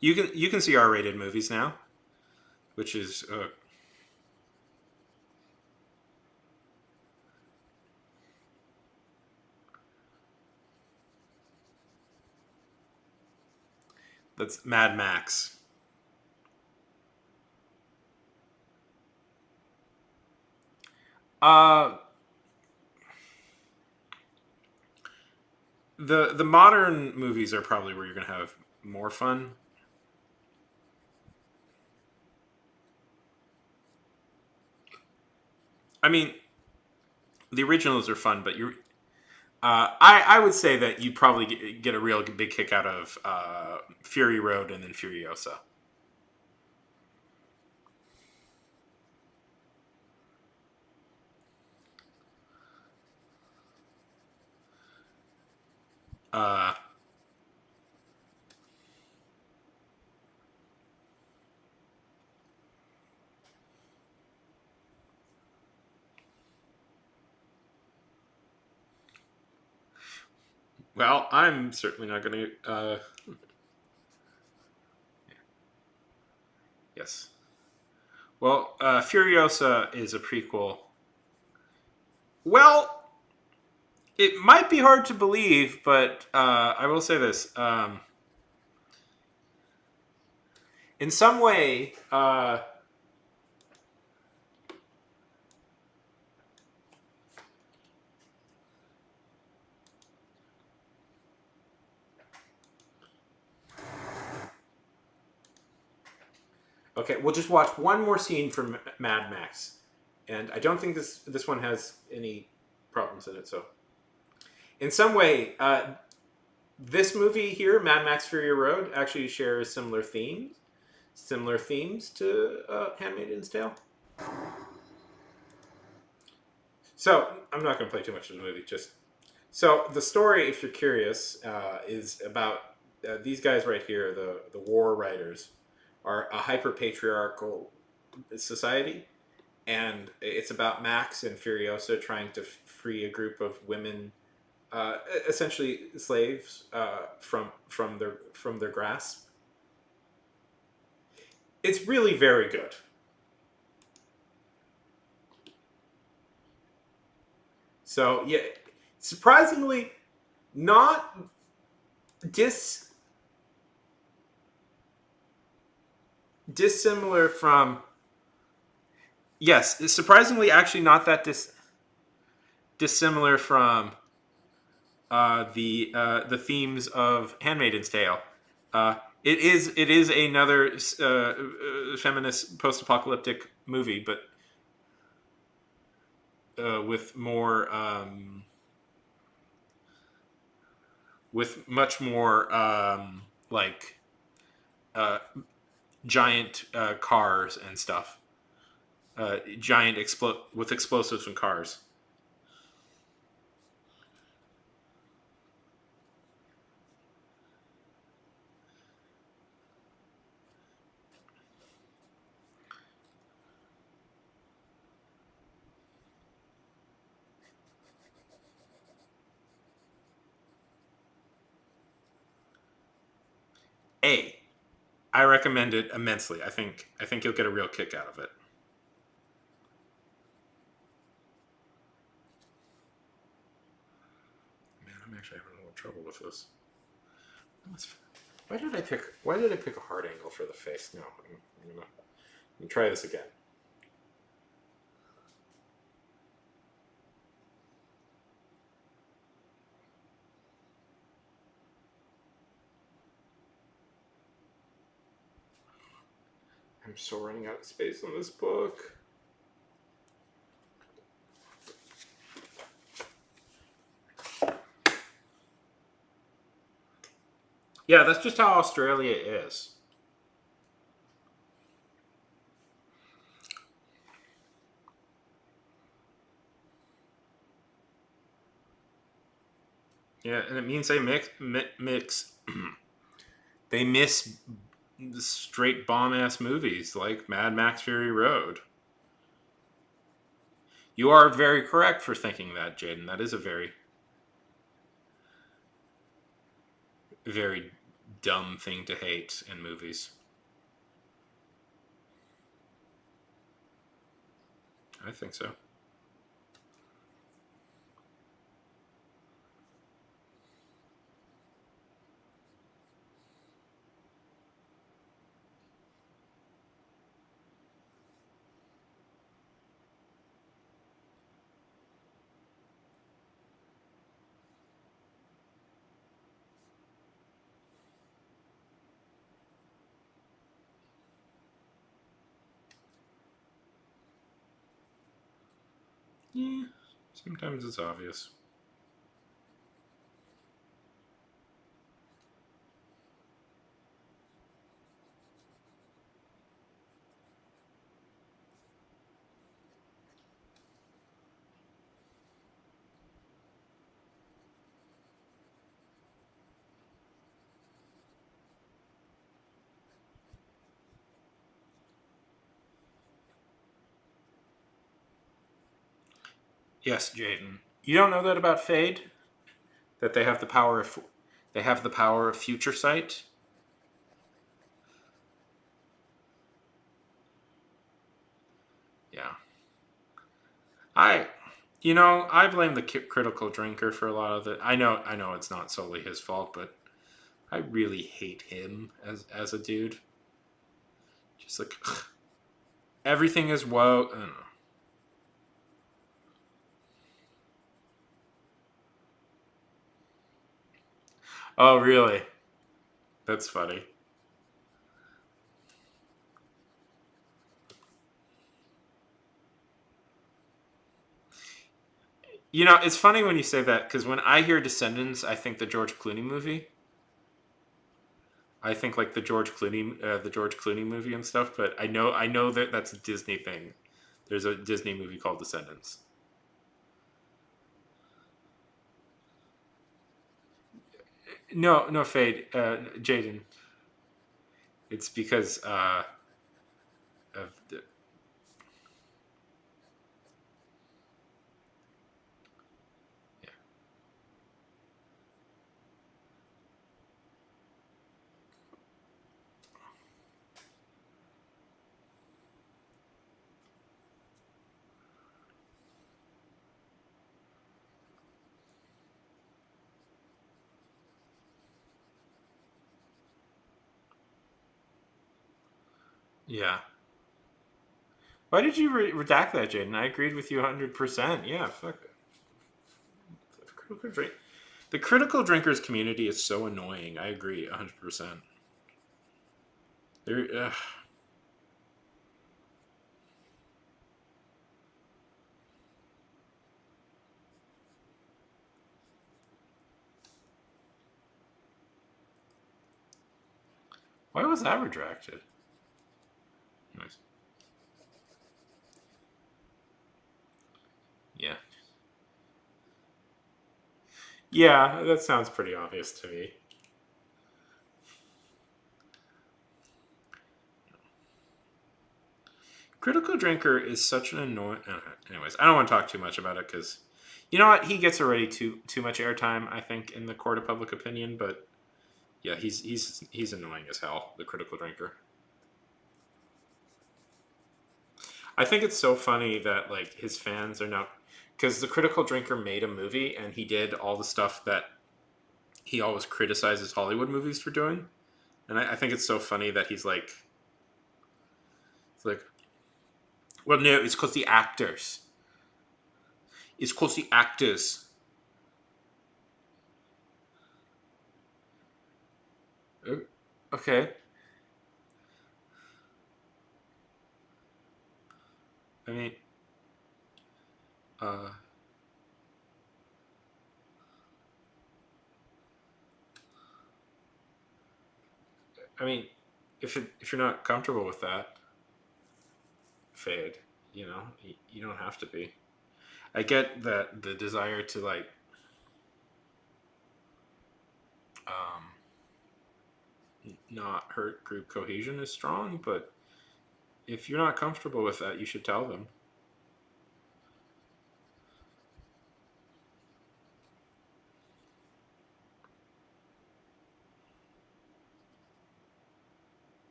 You can see R-rated movies now, which is that's Mad Max. Uh, the modern movies are probably where you're gonna have more fun. I mean, the originals are fun, but I would say that you probably get a real big kick out of Fury Road and then Furiosa. Uh, well, I'm certainly not going to. Yes. Well, Furiosa is a prequel. Well, it might be hard to believe, but I will say this. In some way, okay, we'll just watch one more scene from Mad Max, and I don't think this one has any problems in it. So, in some way, this movie here, Mad Max Fury Road, actually shares similar themes to Handmaid's Tale. So I'm not going to play too much of the movie. Just so the story, if you're curious, is about these guys right here, the war writers, are a hyper patriarchal society, and it's about Max and Furiosa trying to free a group of women, essentially slaves, from their grasp. It's really very good. So yeah, surprisingly, not dis dissimilar from, yes, it's surprisingly actually not that dissimilar from the themes of Handmaid's Tale. It is another feminist post-apocalyptic movie, but with more with much more like uh, giant cars and stuff. With explosives and cars. A, I recommend it immensely. I think you'll get a real kick out of it. Man, I'm actually having a little trouble with this. Why did I pick a hard angle for the face? No, I'm gonna try this again. I'm so running out of space on this book. Yeah, that's just how Australia is. Yeah, and it means they mix. They miss straight bomb ass movies like Mad Max Fury Road. You are very correct for thinking that, Jaden. That is a very, very dumb thing to hate in movies. I think so. Yeah, sometimes it's obvious. Yes, Jaden. You don't know that about Fade? That they have the power of future sight? Yeah. I I blame the critical drinker for a lot of it. I know it's not solely his fault, but I really hate him as a dude. Just like ugh, everything is woe. I don't know. Oh, really? That's funny. It's funny when you say that because when I hear Descendants, I think the George Clooney movie. I think like the George Clooney movie and stuff. But I know that that's a Disney thing. There's a Disney movie called Descendants. No, no, Fade, Jaden. It's because of the yeah. Yeah. Why did you redact that, Jaden? I agreed with you 100%. Yeah, fuck it. The critical drinkers community is so annoying. I agree 100%. They're, why was that retracted? Nice. Yeah. Yeah, that sounds pretty obvious to me. Critical drinker is such an annoying. Anyways, I don't want to talk too much about it because, you know what, he gets already too much airtime. I think in the court of public opinion, but yeah, he's annoying as hell. The critical drinker. I think it's so funny that like his fans are now because the critical drinker made a movie and he did all the stuff that he always criticizes Hollywood movies for doing, and I think it's so funny that it's like, well, no, it's because the actors. It's because the actors. Okay, I mean, uh, I mean, if you're not comfortable with that, Fade, you don't have to be. I get that the desire to like um, not hurt group cohesion is strong, but if you're not comfortable with that, you should tell them.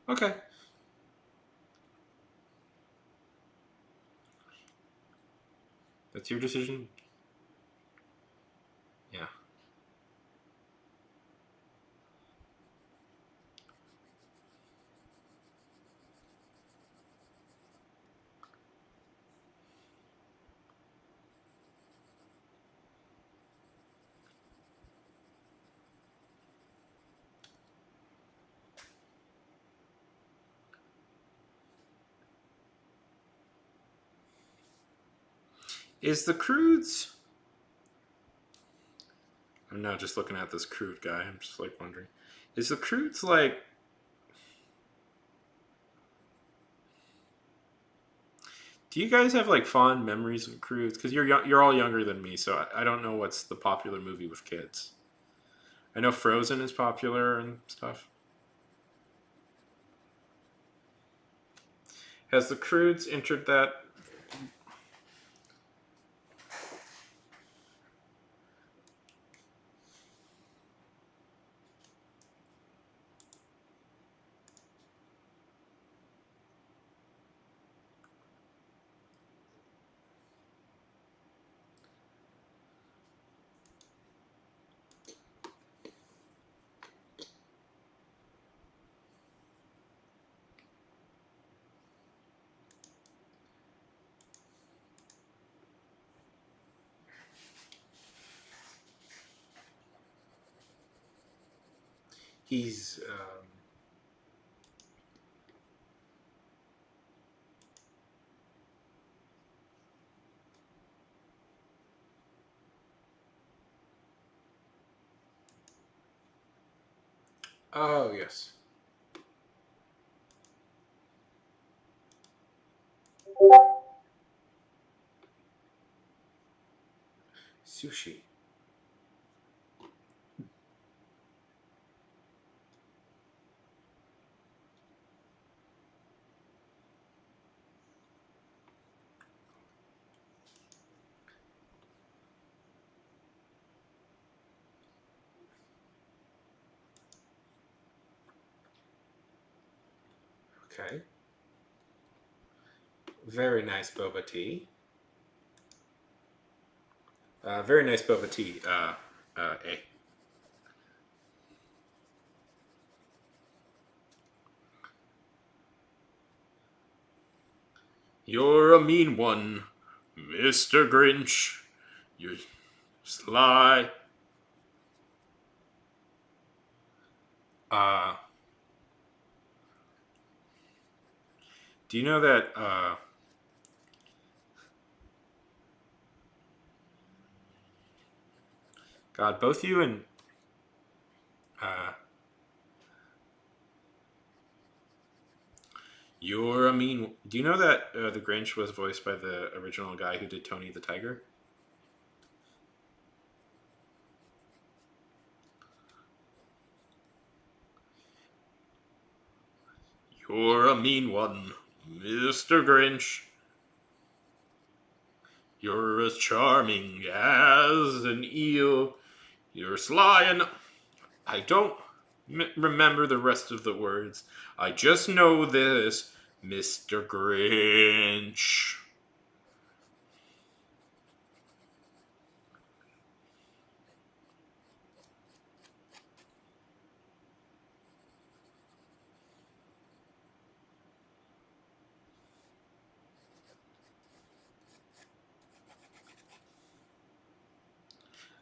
Okay. That's your decision? Yeah. Is the Crudes. I'm now just looking at this Crude guy. I'm just like wondering. Is the Crudes like. Do you guys have like fond memories of Crudes? Because you're all younger than me, so I don't know what's the popular movie with kids. I know Frozen is popular and stuff. Has the Crudes entered that? He's. Oh, yes. Sushi. Okay. Very nice boba tea. Very nice boba tea. A. You're a mean one, Mr. Grinch. You're sly. Uh, do you know that? God, both you and uh, you're a mean. Do you know that the Grinch was voiced by the original guy who did Tony the Tiger? You're a mean one, Mr. Grinch. You're as charming as an eel. You're sly and I don't remember the rest of the words. I just know this, Mr. Grinch.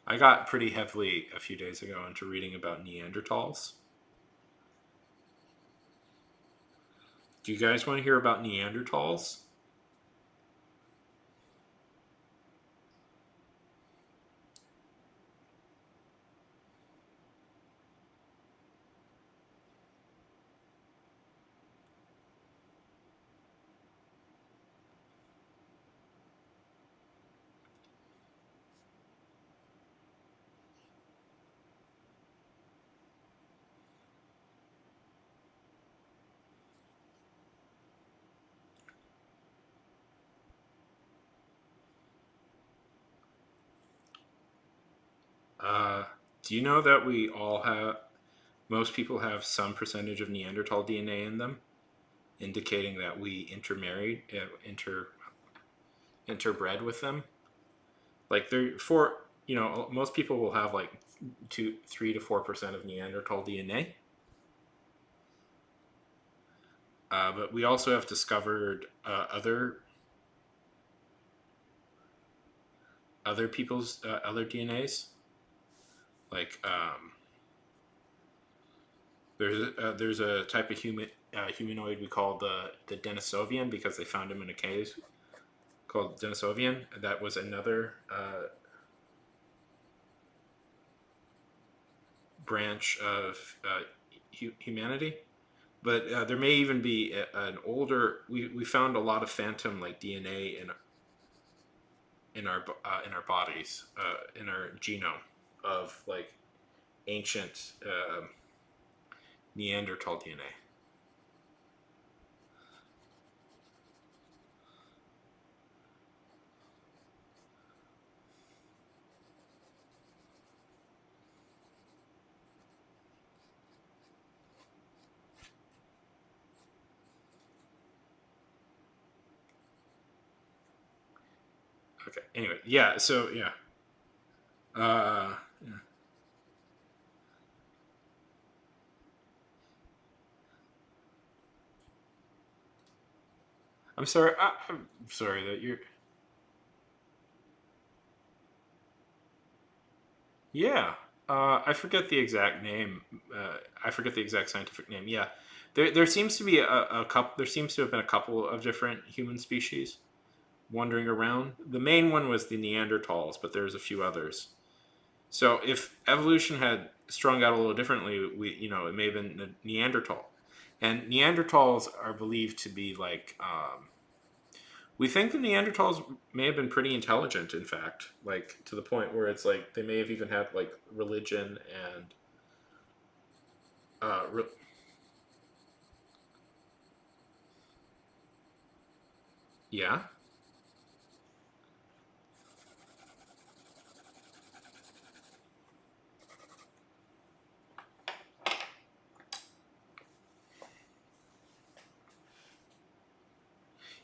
I got pretty heavily a few days ago into reading about Neanderthals. Do you guys want to hear about Neanderthals? Uh, do you know that we all have? Most people have some percentage of Neanderthal DNA in them, indicating that we interbred with them. Like they're for most people will have like 3 to 4% of Neanderthal DNA. But we also have discovered other people's other DNAs. Like there's a type of humanoid we call the Denisovian because they found him in a cave called Denisovian. That was another branch of humanity. But there may even be an older. We found a lot of phantom like DNA in our bodies, in our genome of like ancient Neanderthal DNA. Okay. Anyway, yeah. So yeah. Yeah. I'm sorry. I'm sorry that you're. Yeah. I forget the exact name. I forget the exact scientific name. Yeah. There seems to be a couple. There seems to have been a couple of different human species wandering around. The main one was the Neanderthals, but there's a few others. So if evolution had strung out a little differently, it may have been the Neanderthal, and Neanderthals are believed to be like we think the Neanderthals may have been pretty intelligent, in fact, like to the point where it's like they may have even had like religion and uh, re- yeah,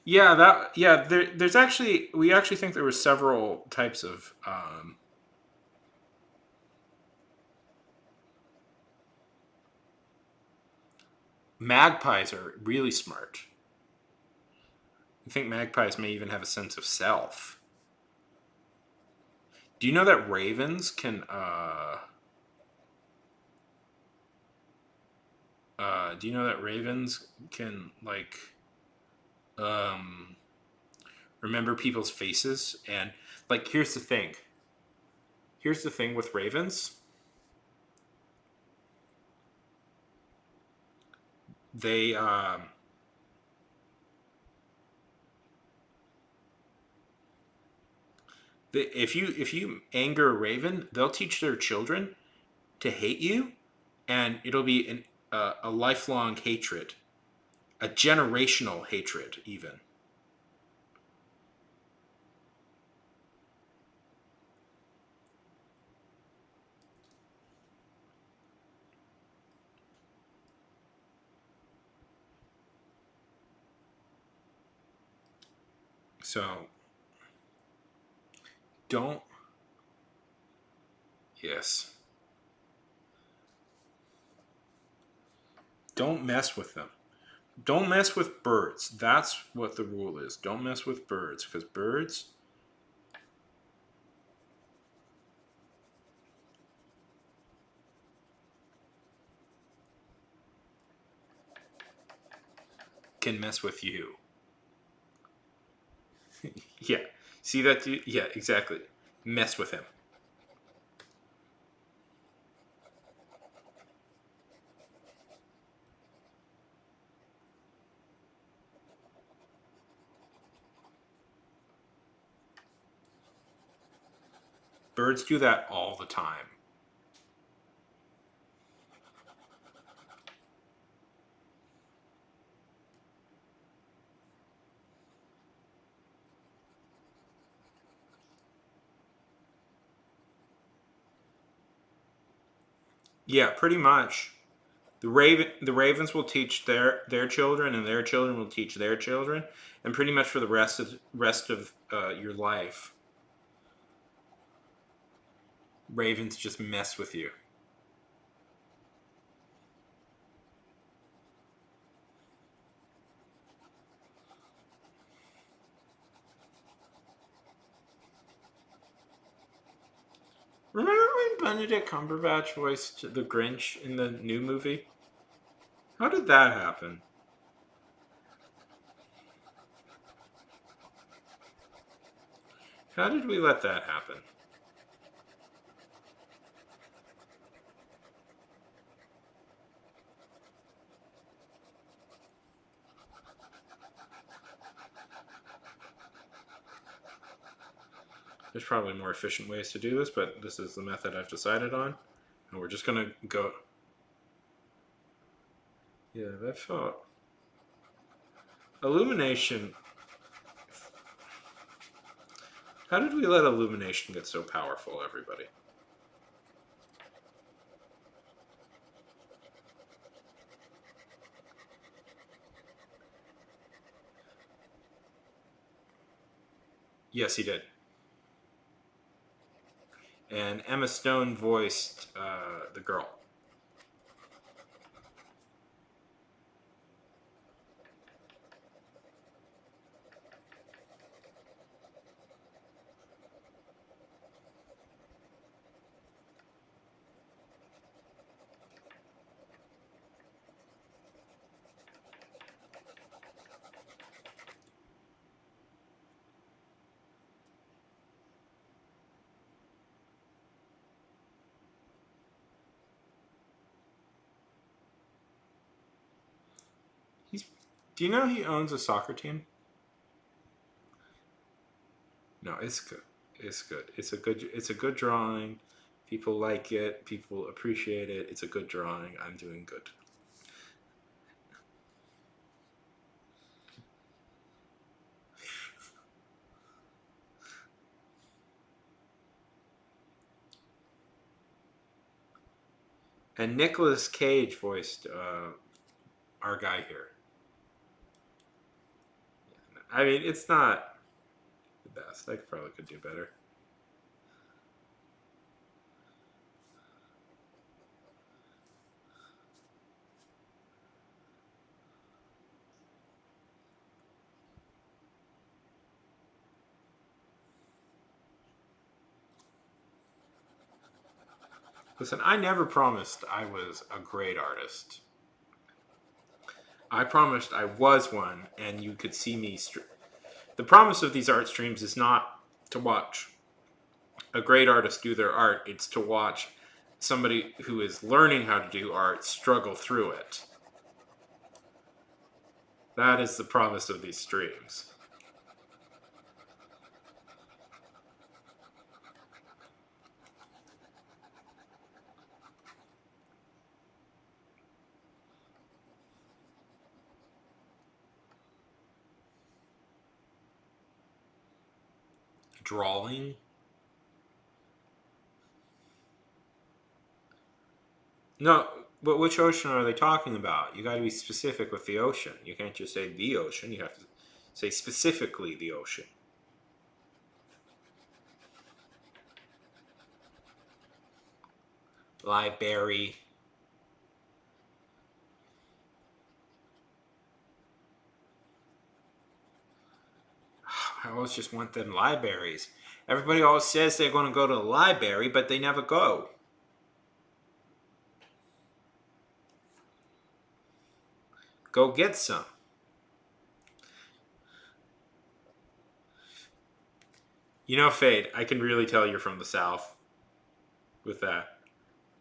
yeah. There's actually we actually think there were several types of magpies are really smart. I think magpies may even have a sense of self. Do you know that ravens can? Do you know that ravens can like um, remember people's faces? And like, here's the thing. Here's the thing with ravens. They if you anger a raven, they'll teach their children to hate you, and it'll be a lifelong hatred, a generational hatred, even. So don't. Yes. Don't mess with them. Don't mess with birds. That's what the rule is. Don't mess with birds because birds can mess with you. Yeah. See that? Yeah, exactly. Mess with him. Birds do that all the time. Yeah, pretty much. The ravens will teach their children, and their children will teach their children, and pretty much for the rest of your life, ravens just mess with you. Remember when Benedict Cumberbatch voiced the Grinch in the new movie? How did that happen? How did we let that happen? There's probably more efficient ways to do this, but this is the method I've decided on. And we're just gonna go. Yeah, that felt. Illumination. How did we let illumination get so powerful, everybody? Yes, he did. And Emma Stone voiced the girl. He's. Do you know he owns a soccer team? No, it's good. It's good. It's a good. It's a good drawing. People like it. People appreciate it. It's a good drawing. I'm doing good. And Nicolas Cage voiced our guy here. I mean, it's not the best. I probably could do better. Listen, I never promised I was a great artist. I promised I was one, and you could see me. The promise of these art streams is not to watch a great artist do their art, it's to watch somebody who is learning how to do art struggle through it. That is the promise of these streams. Drawing. No, but which ocean are they talking about? You got to be specific with the ocean. You can't just say the ocean. You have to say specifically the ocean. Library. I always just want them libraries. Everybody always says they're going to go to the library, but they never go. Go get some. You know, Fade, I can really tell you're from the South with that.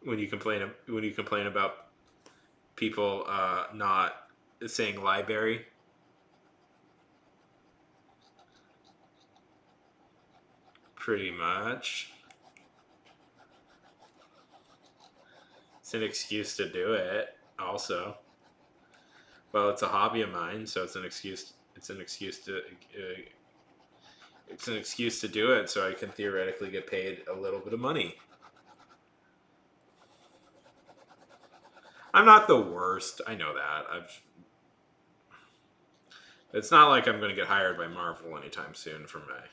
When you complain about people not saying library. Pretty much. It's an excuse to do it, also. Well, it's a hobby of mine, so it's an excuse. It's an excuse to. It's an excuse to do it, so I can theoretically get paid a little bit of money. I'm not the worst. I know that. It's not like I'm going to get hired by Marvel anytime soon for my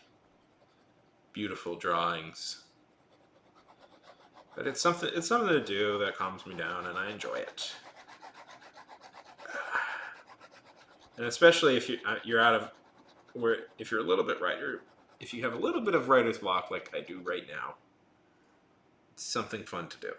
beautiful drawings. But it's something. It's something to do that calms me down, and I enjoy it. And especially if you're out of where, if you're a little bit writer, if you have a little bit of writer's block like I do right now, it's something fun to do.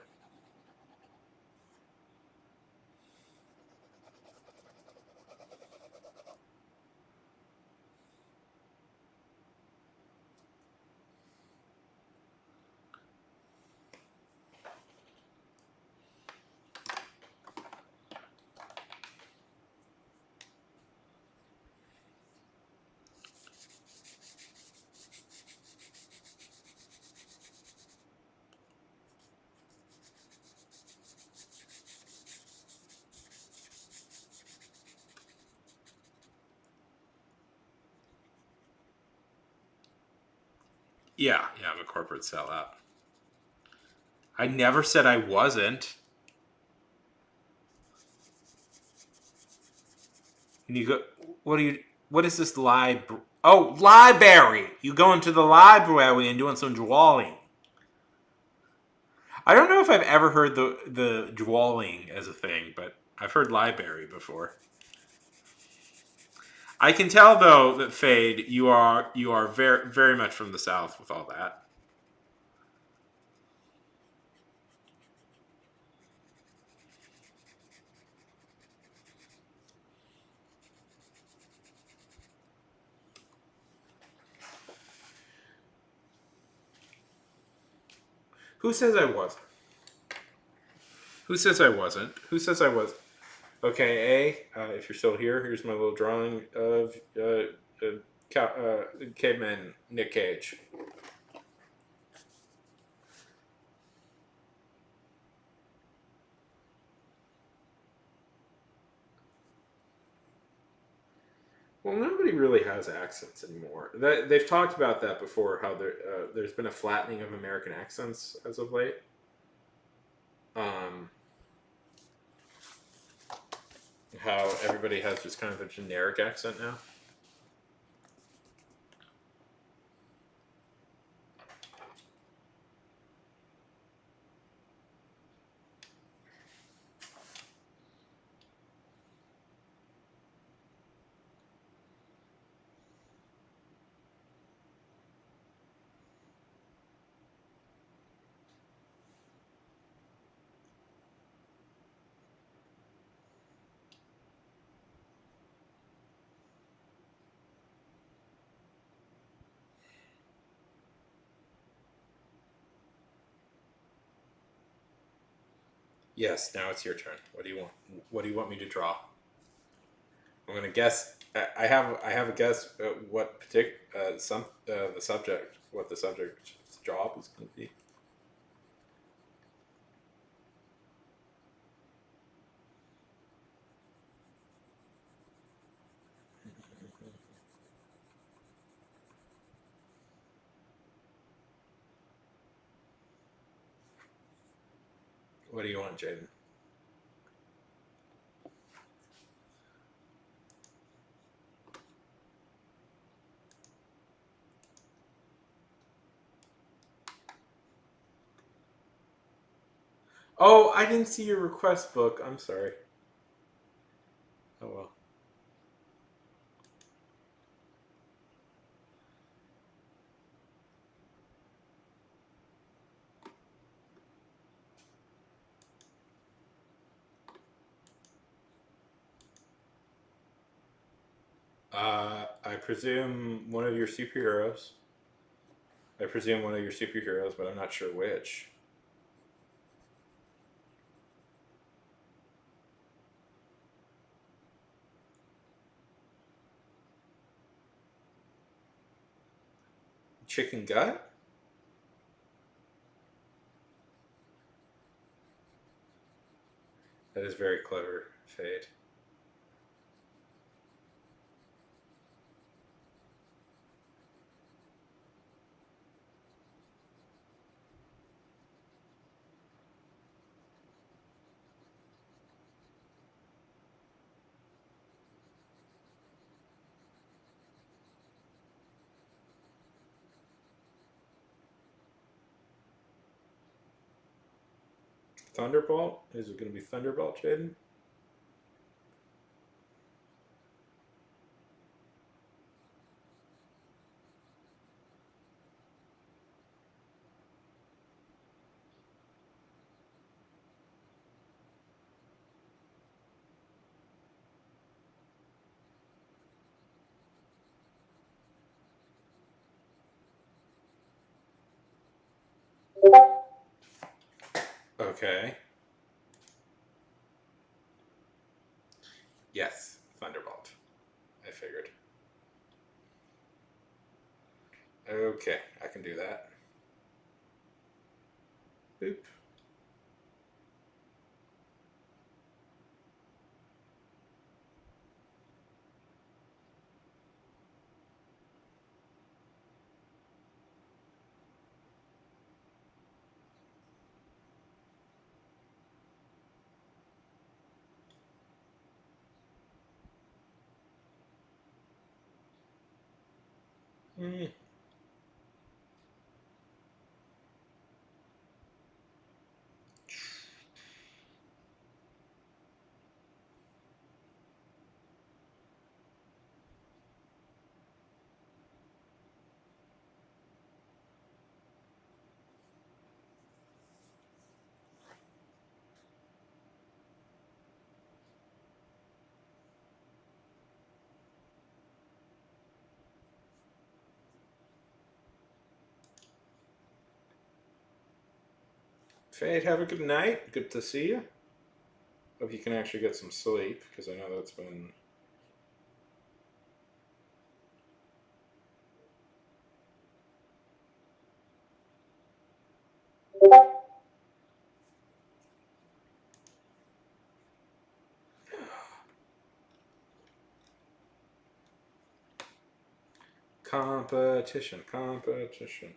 Yeah, yeah, I'm a corporate sellout. I never said I wasn't. And you go, what do you? What is this library? Oh, library! You go into the library and doing some drawing. I don't know if I've ever heard the drawing as a thing, but I've heard library before. I can tell though that Fade, you are very much from the South with all that. Who says I wasn't? Who says I wasn't? Who says I was? Okay, if you're still here, here's my little drawing of caveman Nick Cage. Well, nobody really has accents anymore. They've talked about that before. How there's been a flattening of American accents as of late. Um, how everybody has just kind of a generic accent now. Yes, now it's your turn. What do you want? What do you want me to draw? I'm gonna guess. I have a guess at what the subject, what the subject's job is going to be. What do you want, Jaden? Oh, I didn't see your request book. I'm sorry. Oh well. I presume one of your superheroes. I presume one of your superheroes, but I'm not sure which. Chicken gut? That is very clever, Fade. Thunderbolt? Is it going to be Thunderbolt, Jaden? Okay. Yes, Thunderbolt. I figured. Okay, I can do that. Boop. Mm. Fade, have a good night. Good to see you. Hope you can actually get some sleep, because I know that's been... Competition, competition.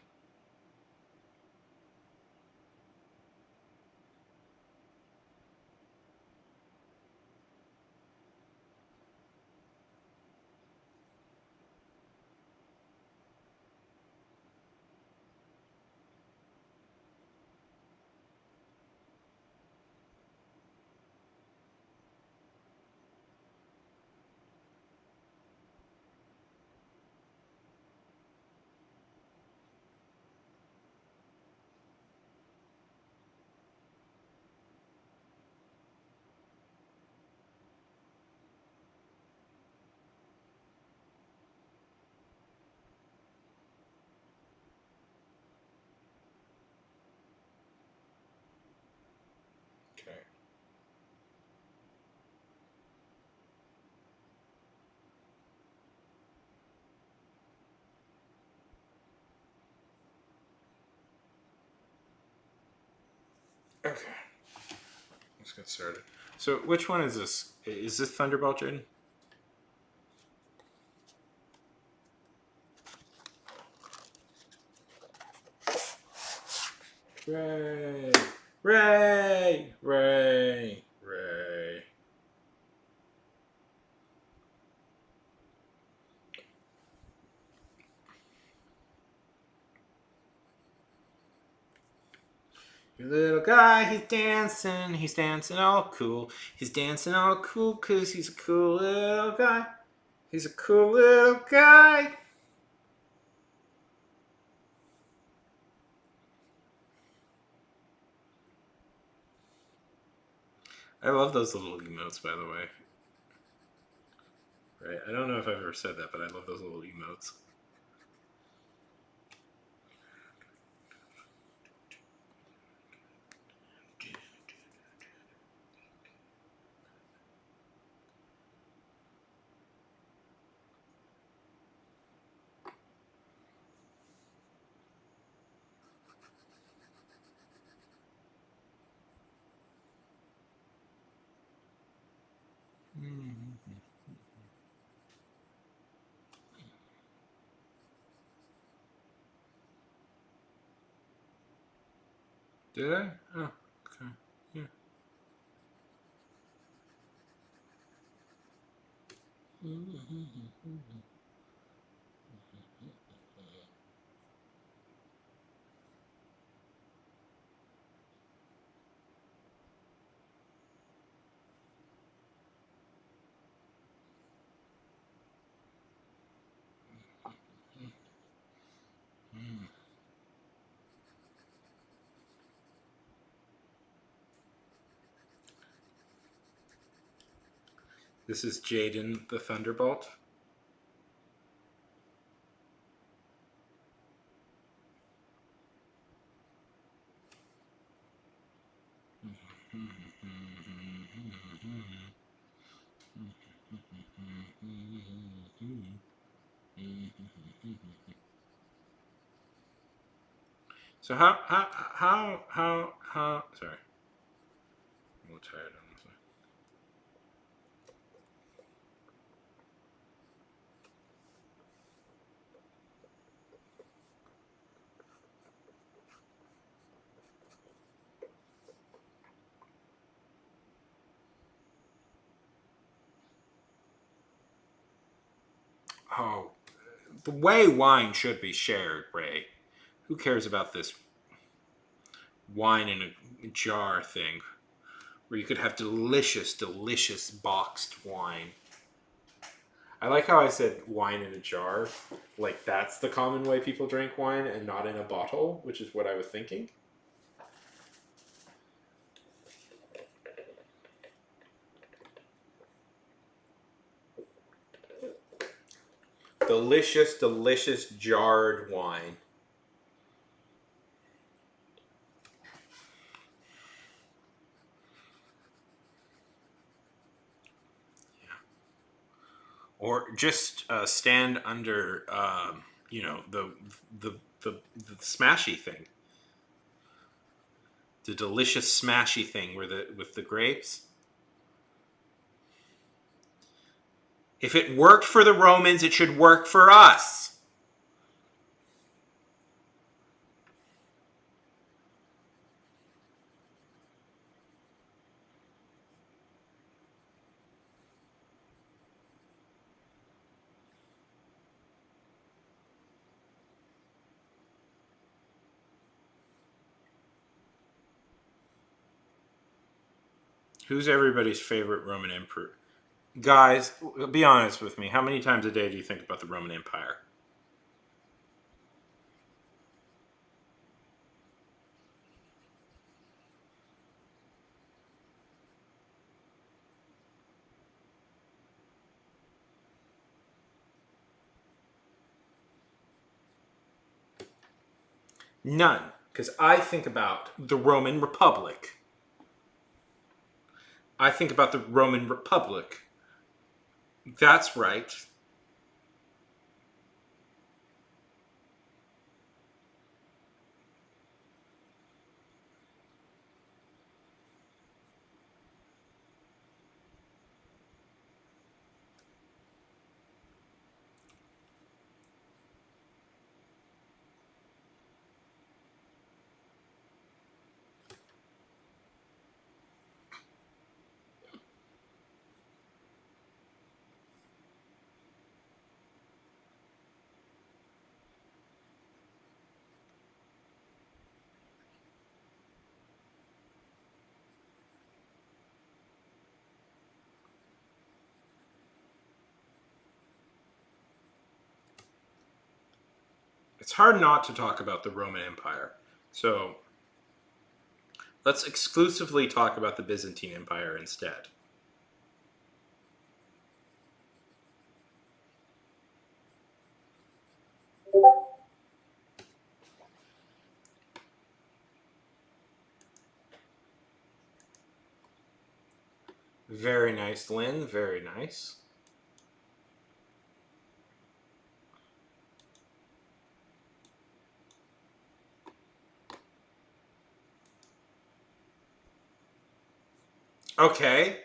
Okay. Okay. Let's get started. So, which one is this? Is this Thunderbolt, Jaden? Ray! Ray! Ray! Ray! Your little guy, he's dancing all cool. He's dancing all cool because he's a cool little guy. He's a cool little guy. I love those little emotes, by the way. Right? I don't know if I've ever said that, but I love those little emotes. Did I? Oh, okay. Yeah. This is Jaden the Thunderbolt. So how sorry. I'm a little tired on this one. Oh, the way wine should be shared, Ray. Who cares about this wine in a jar thing where you could have delicious, delicious boxed wine? I like how I said wine in a jar. Like that's the common way people drink wine and not in a bottle, which is what I was thinking. Delicious, delicious jarred wine. Or just stand under, the smashy thing, the delicious smashy thing, where the with the grapes. If it worked for the Romans, it should work for us. Who's everybody's favorite Roman emperor? Guys, be honest with me. How many times a day do you think about the Roman Empire? None. Because I think about the Roman Republic. I think about the Roman Republic. That's right. It's hard not to talk about the Roman Empire. So let's exclusively talk about the Byzantine Empire instead. Very nice, Lynn. Very nice. Okay.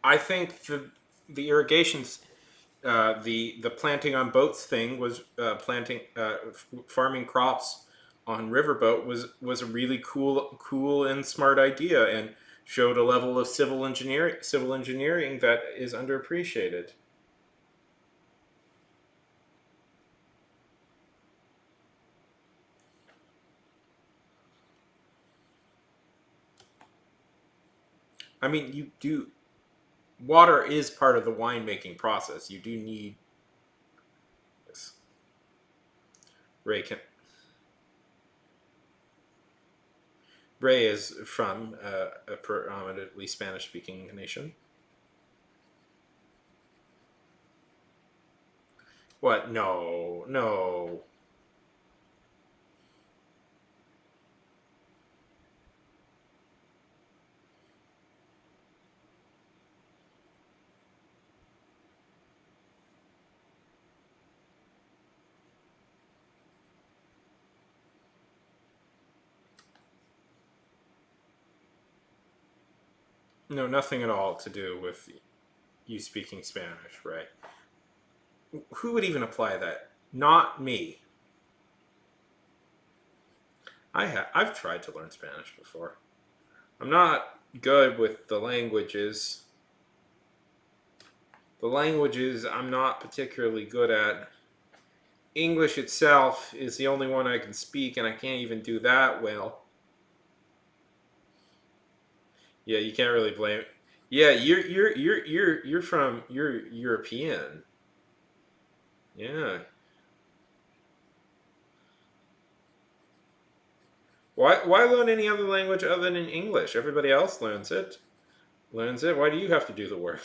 I think the irrigations, the planting on boats thing was farming crops on riverboat was a really cool and smart idea, and showed a level of civil engineering that is underappreciated. I mean, you do water is part of the winemaking process. You do need this. Ray, can Ray is from a predominantly Spanish-speaking nation. What? No, no. No, nothing at all to do with you speaking Spanish, Ray. Who would even apply that? Not me. I've tried to learn Spanish before. I'm not good with the languages. The languages I'm not particularly good at. English itself is the only one I can speak, and I can't even do that well. Yeah, you can't really blame it. Yeah, you're European. Yeah. Why learn any other language other than English? Everybody else learns it. Learns it. Why do you have to do the work?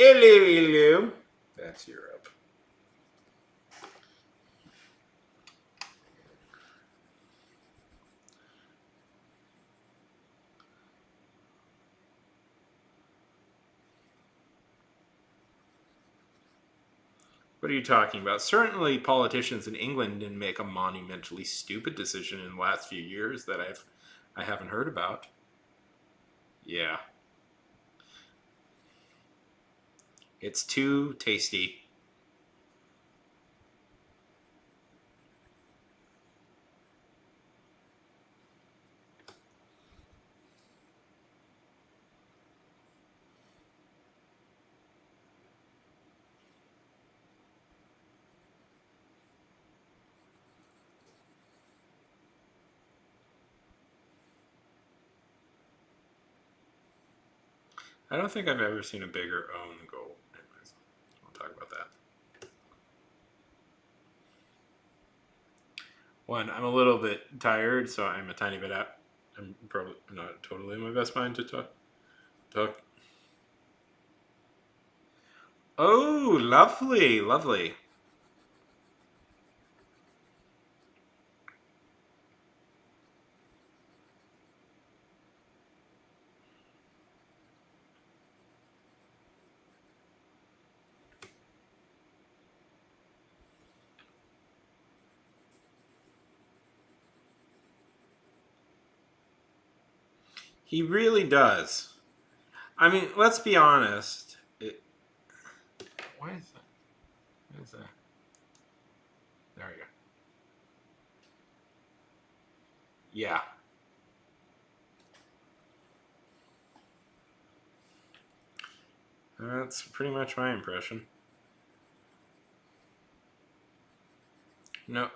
Hello, hello. That's Europe. What are you talking about? Certainly, politicians in England didn't make a monumentally stupid decision in the last few years that I haven't heard about. Yeah, it's too tasty. I don't think I've ever seen a bigger own goal. Anyways, we'll talk about that. One, I'm a little bit tired, so I'm a tiny bit out. I'm probably not totally in my best mind to talk. Oh, lovely, lovely. He really does. I mean, let's be honest. Why is that? Why is that? There we go. Yeah, that's pretty much my impression. No,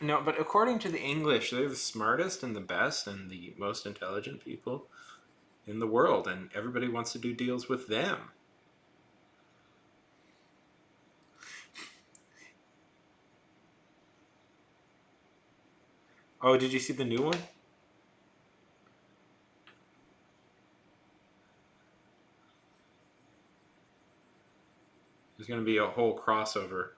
no, but according to the English, they're the smartest and the best and the most intelligent people in the world, and everybody wants to do deals with them. Oh, did you see the new one? There's going to be a whole crossover.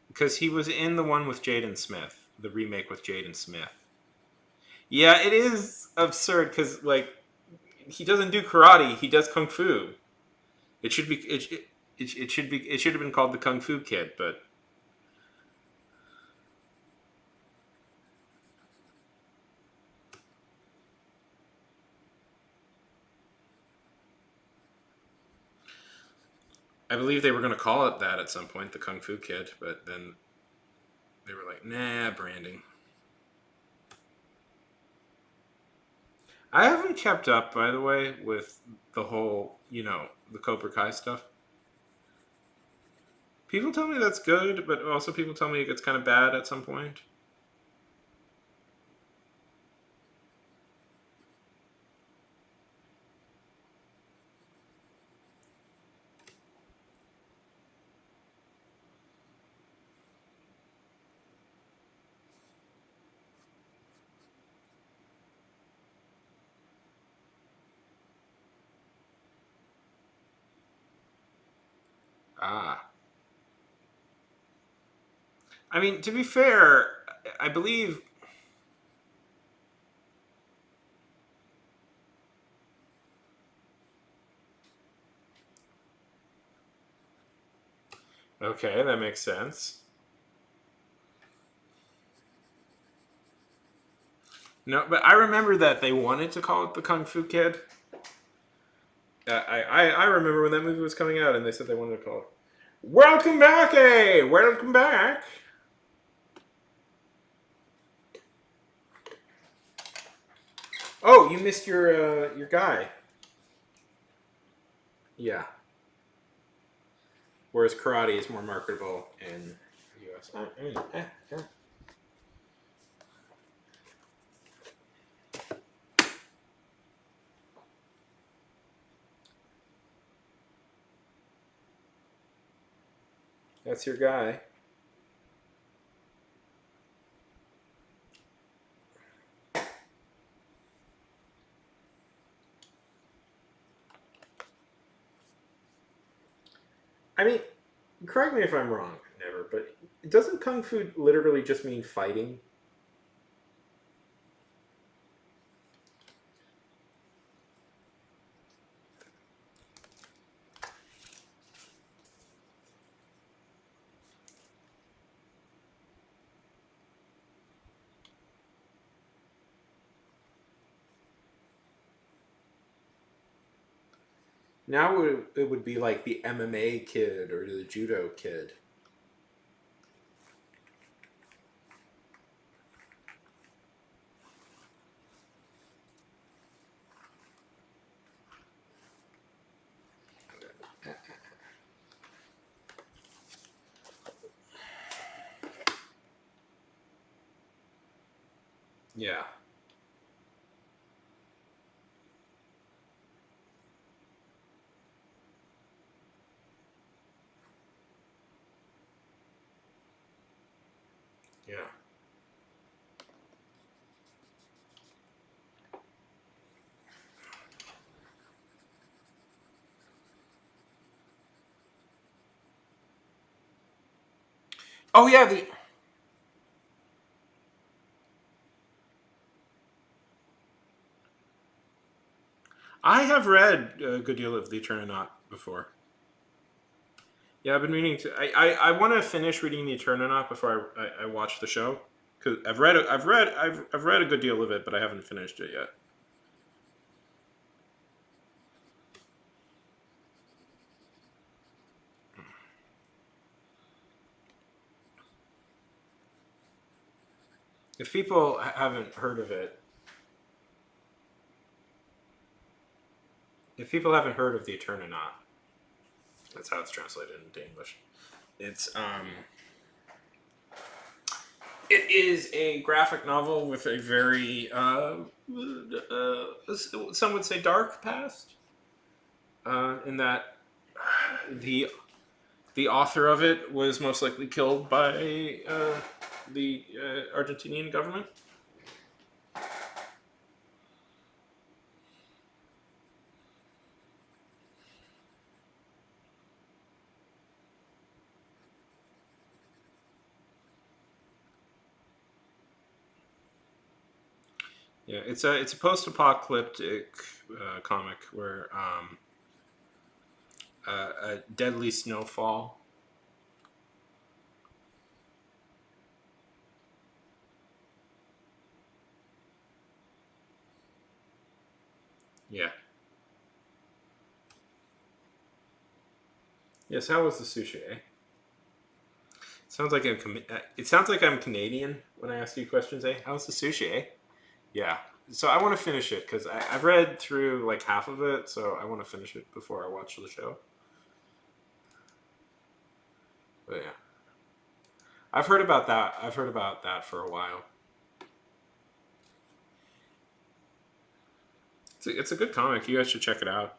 Because he was in the one with Jaden Smith, the remake with Jaden Smith. Yeah, it is absurd because like he doesn't do karate; he does kung fu. It should be it should have been called the Kung Fu Kid, but I believe they were going to call it that at some point, the Kung Fu Kid, but then they were like, nah, branding. I haven't kept up, by the way, with the whole, the Cobra Kai stuff. People tell me that's good, but also people tell me it gets kind of bad at some point. Ah. I mean, to be fair, I believe. Okay, that makes sense. No, but I remember that they wanted to call it the Kung Fu Kid. I remember when that movie was coming out, and they said they wanted to call it. Welcome back, eh? Welcome back. Oh, you missed your guy. Yeah. Whereas karate is more marketable in the U.S. Yeah. That's your guy. I mean, correct me if I'm wrong, never, but doesn't kung fu literally just mean fighting? Now it would be like the MMA kid or the judo kid. Yeah. Yeah. Oh yeah, the I have read a good deal of the Eternaut before. Yeah, I've been meaning to. I want to finish reading the Eternaut before I watch the show because I've read a good deal of it, but I haven't finished it yet. If people haven't heard of it, if people haven't heard of the Eternaut, that's how it's translated into English. It's it is a graphic novel with a very some would say dark past. In that the the author of it was most likely killed by the Argentinian government. Yeah, it's a post-apocalyptic comic where a deadly snowfall. Yeah, Yes, how was the sushi, eh? Sounds like it sounds like I'm Canadian when I ask you questions, eh? How's the sushi, eh? Yeah. So I want to finish it because I've read through like half of it, so I want to finish it before I watch the show. But yeah, I've heard about that. I've heard about that for a while. It's a good comic. You guys should check it out.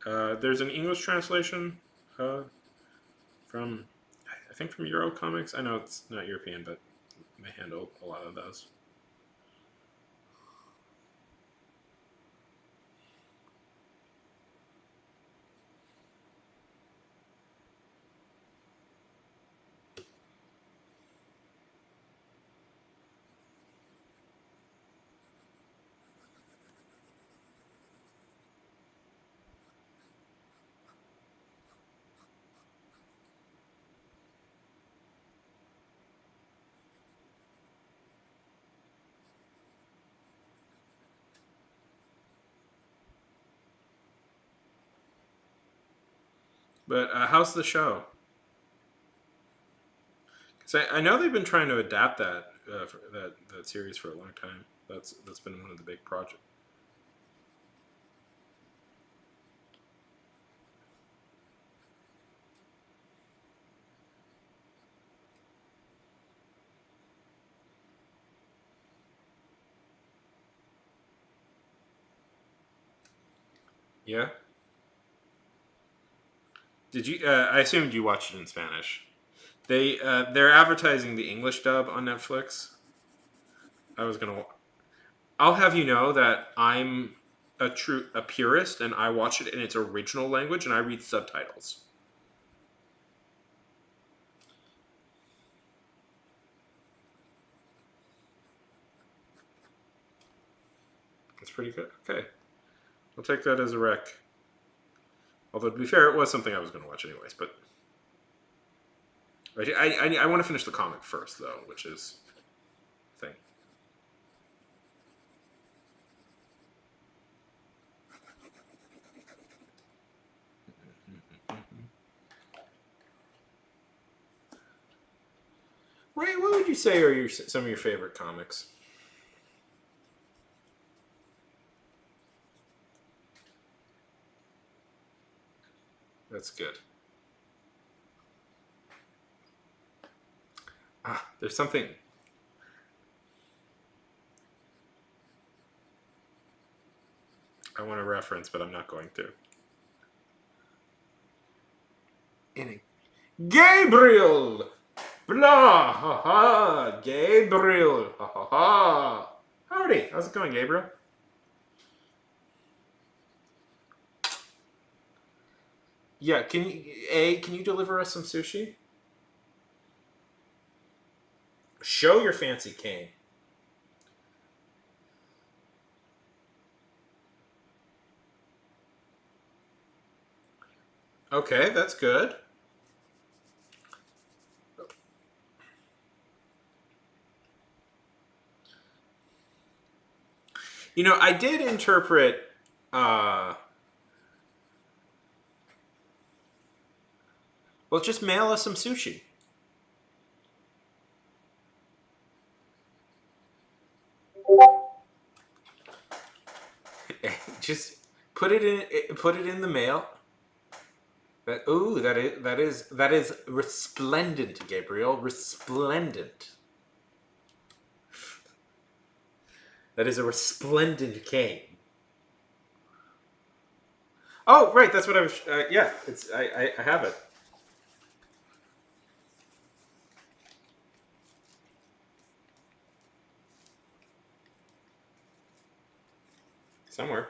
There's an English translation uh, from, I think, from Euro Comics. I know it's not European, but they handle a lot of those. But how's the show? Because I know they've been trying to adapt that series for a long time. That's been one of the big projects. Yeah. Did you? I assumed you watched it in Spanish. They're advertising the English dub on Netflix. I was gonna. I'll have you know that I'm a purist, and I watch it in its original language, and I read subtitles. It's pretty good. Okay, I'll take that as a rec. Although to be fair, it was something I was going to watch anyways. But I want to finish the comic first, though, which is the thing. Ray, what would you say are some of your favorite comics? That's good. There's something I want to reference, but I'm not going to. In a Gabriel! Blah! Ha ha! Gabriel! Ha ha ha! Howdy! How's it going, Gabriel? Yeah, can you deliver us some sushi? Show your fancy cane. Okay, that's good. You know, I did interpret. Well, just mail us some sushi. Just put it in the mail. That is resplendent, Gabriel. Resplendent. That is a resplendent cane. Oh, right. That's what I was. Yeah, it's. I have it somewhere.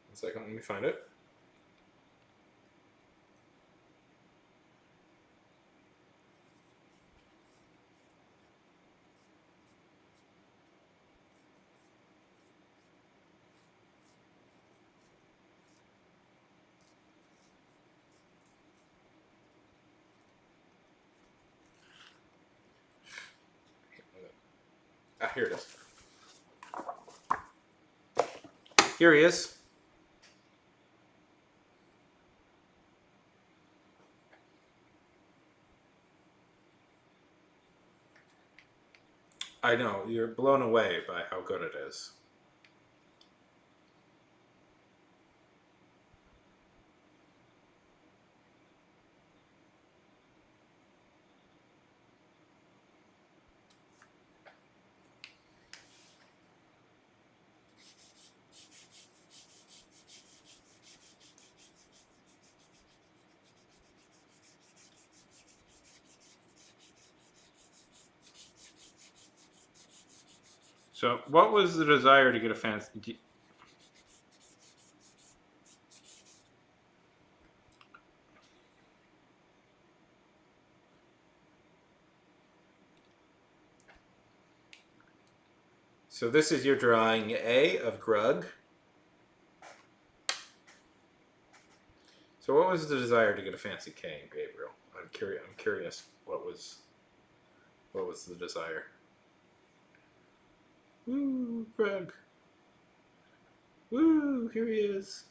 One second. Let me find it. here it is. Here he is. I know, you're blown away by how good it is. So, what was the desire to get a fancy? So this is your drawing A of Grug. So what was the desire to get a fancy cane, Gabriel? I'm curious. What was the desire? Woo, Grug. Woo, here he is.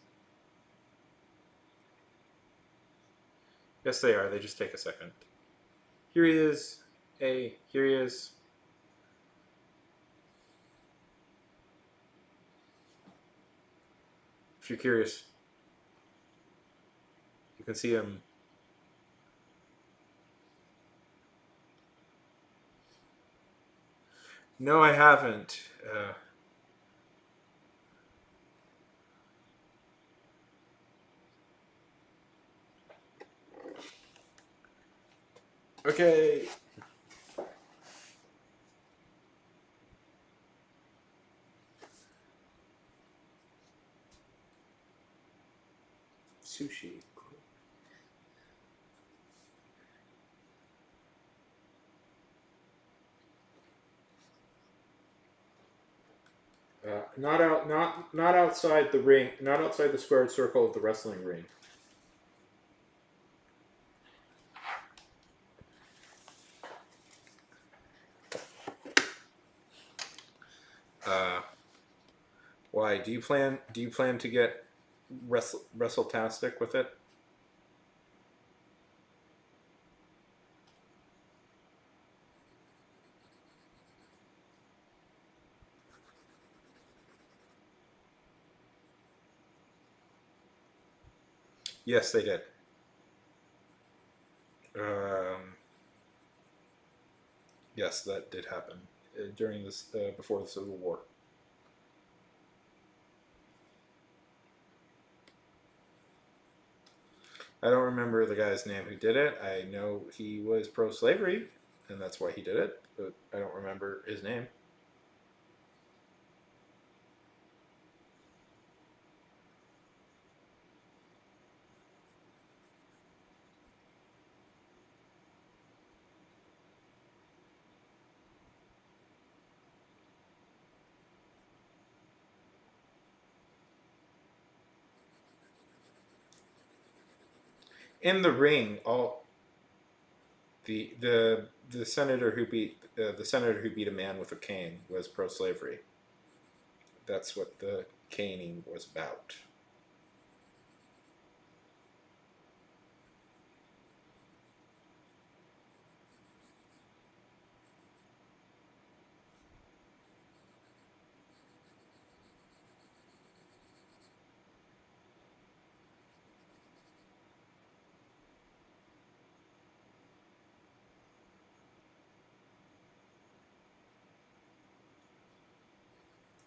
Yes, they are. They just take a second. Here he is. A. Here he is. If you're curious, you can see him. No, I haven't. Okay. Sushi. Not outside the ring, not outside the squared circle of the wrestling ring. Uh, why? Do you plan to get wrestle-tastic with it? Yes, they did. Um, yes, that did happen during this before the Civil War. I don't remember the guy's name who did it. I know he was pro-slavery, and that's why he did it, but I don't remember his name. In the ring, all the senator who beat a man with a cane was pro-slavery. That's what the caning was about.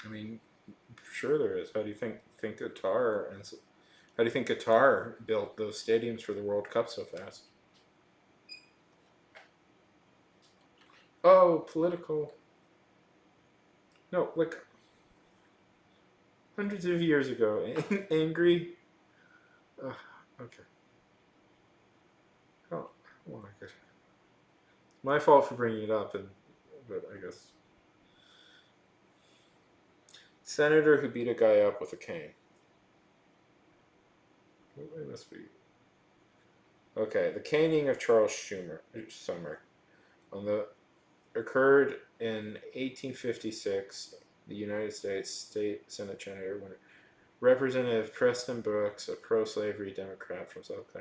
I mean, sure there is. How do you think Qatar and how do you think Qatar built those stadiums for the World Cup so fast? Oh, political. No, like hundreds of years ago. Angry. Okay. Oh, oh my god. My fault for bringing it up, but I guess senator who beat a guy up with a cane. It must be. Okay, the caning of Charles Schumer Summer on the occurred in 1856. The United States State Senate Senator, when Representative Preston Brooks, a pro-slavery Democrat from South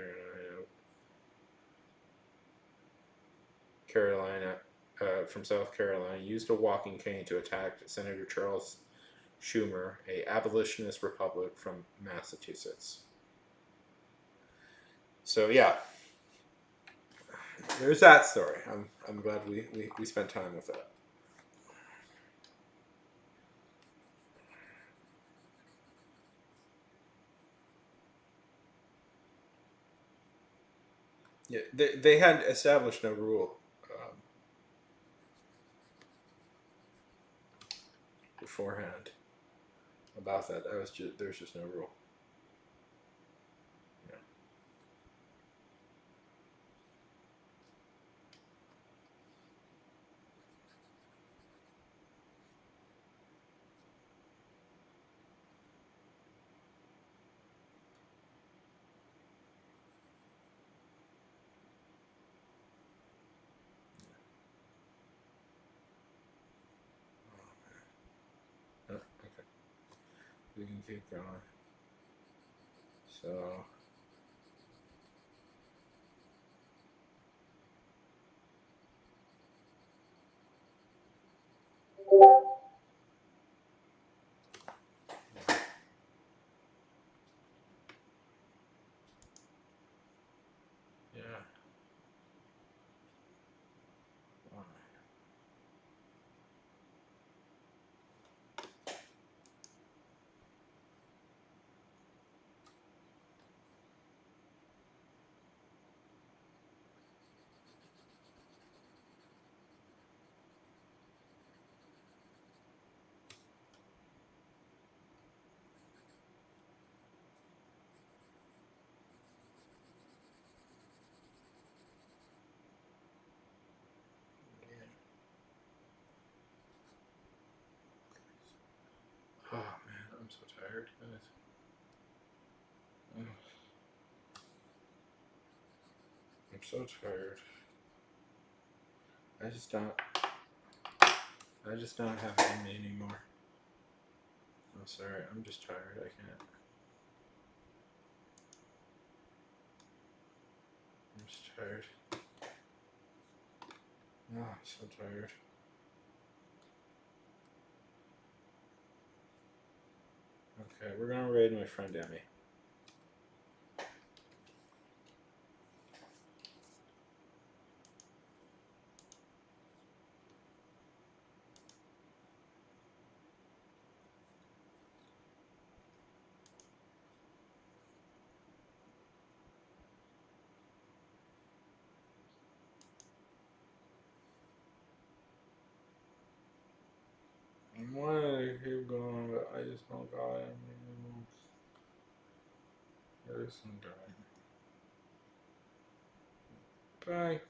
Carolina, used a walking cane to attack Senator Charles Schumer, a abolitionist Republican from Massachusetts. So yeah, there's that story. I'm glad we spent time with it. Yeah, they had established no rule beforehand about that. That was just there's just no rule. Yeah. Oh, okay, we can keep going. So yeah. Oh man, I'm so tired, guys. Oh, I'm so tired. I just don't. I just don't have it in me anymore. I'm sorry. I'm just tired. I can't. I'm just tired. Oh, I'm so tired. Okay, we're gonna raid my friend Emmy. I wanted to keep going, but I just don't got it anymore. There's some time. Bye.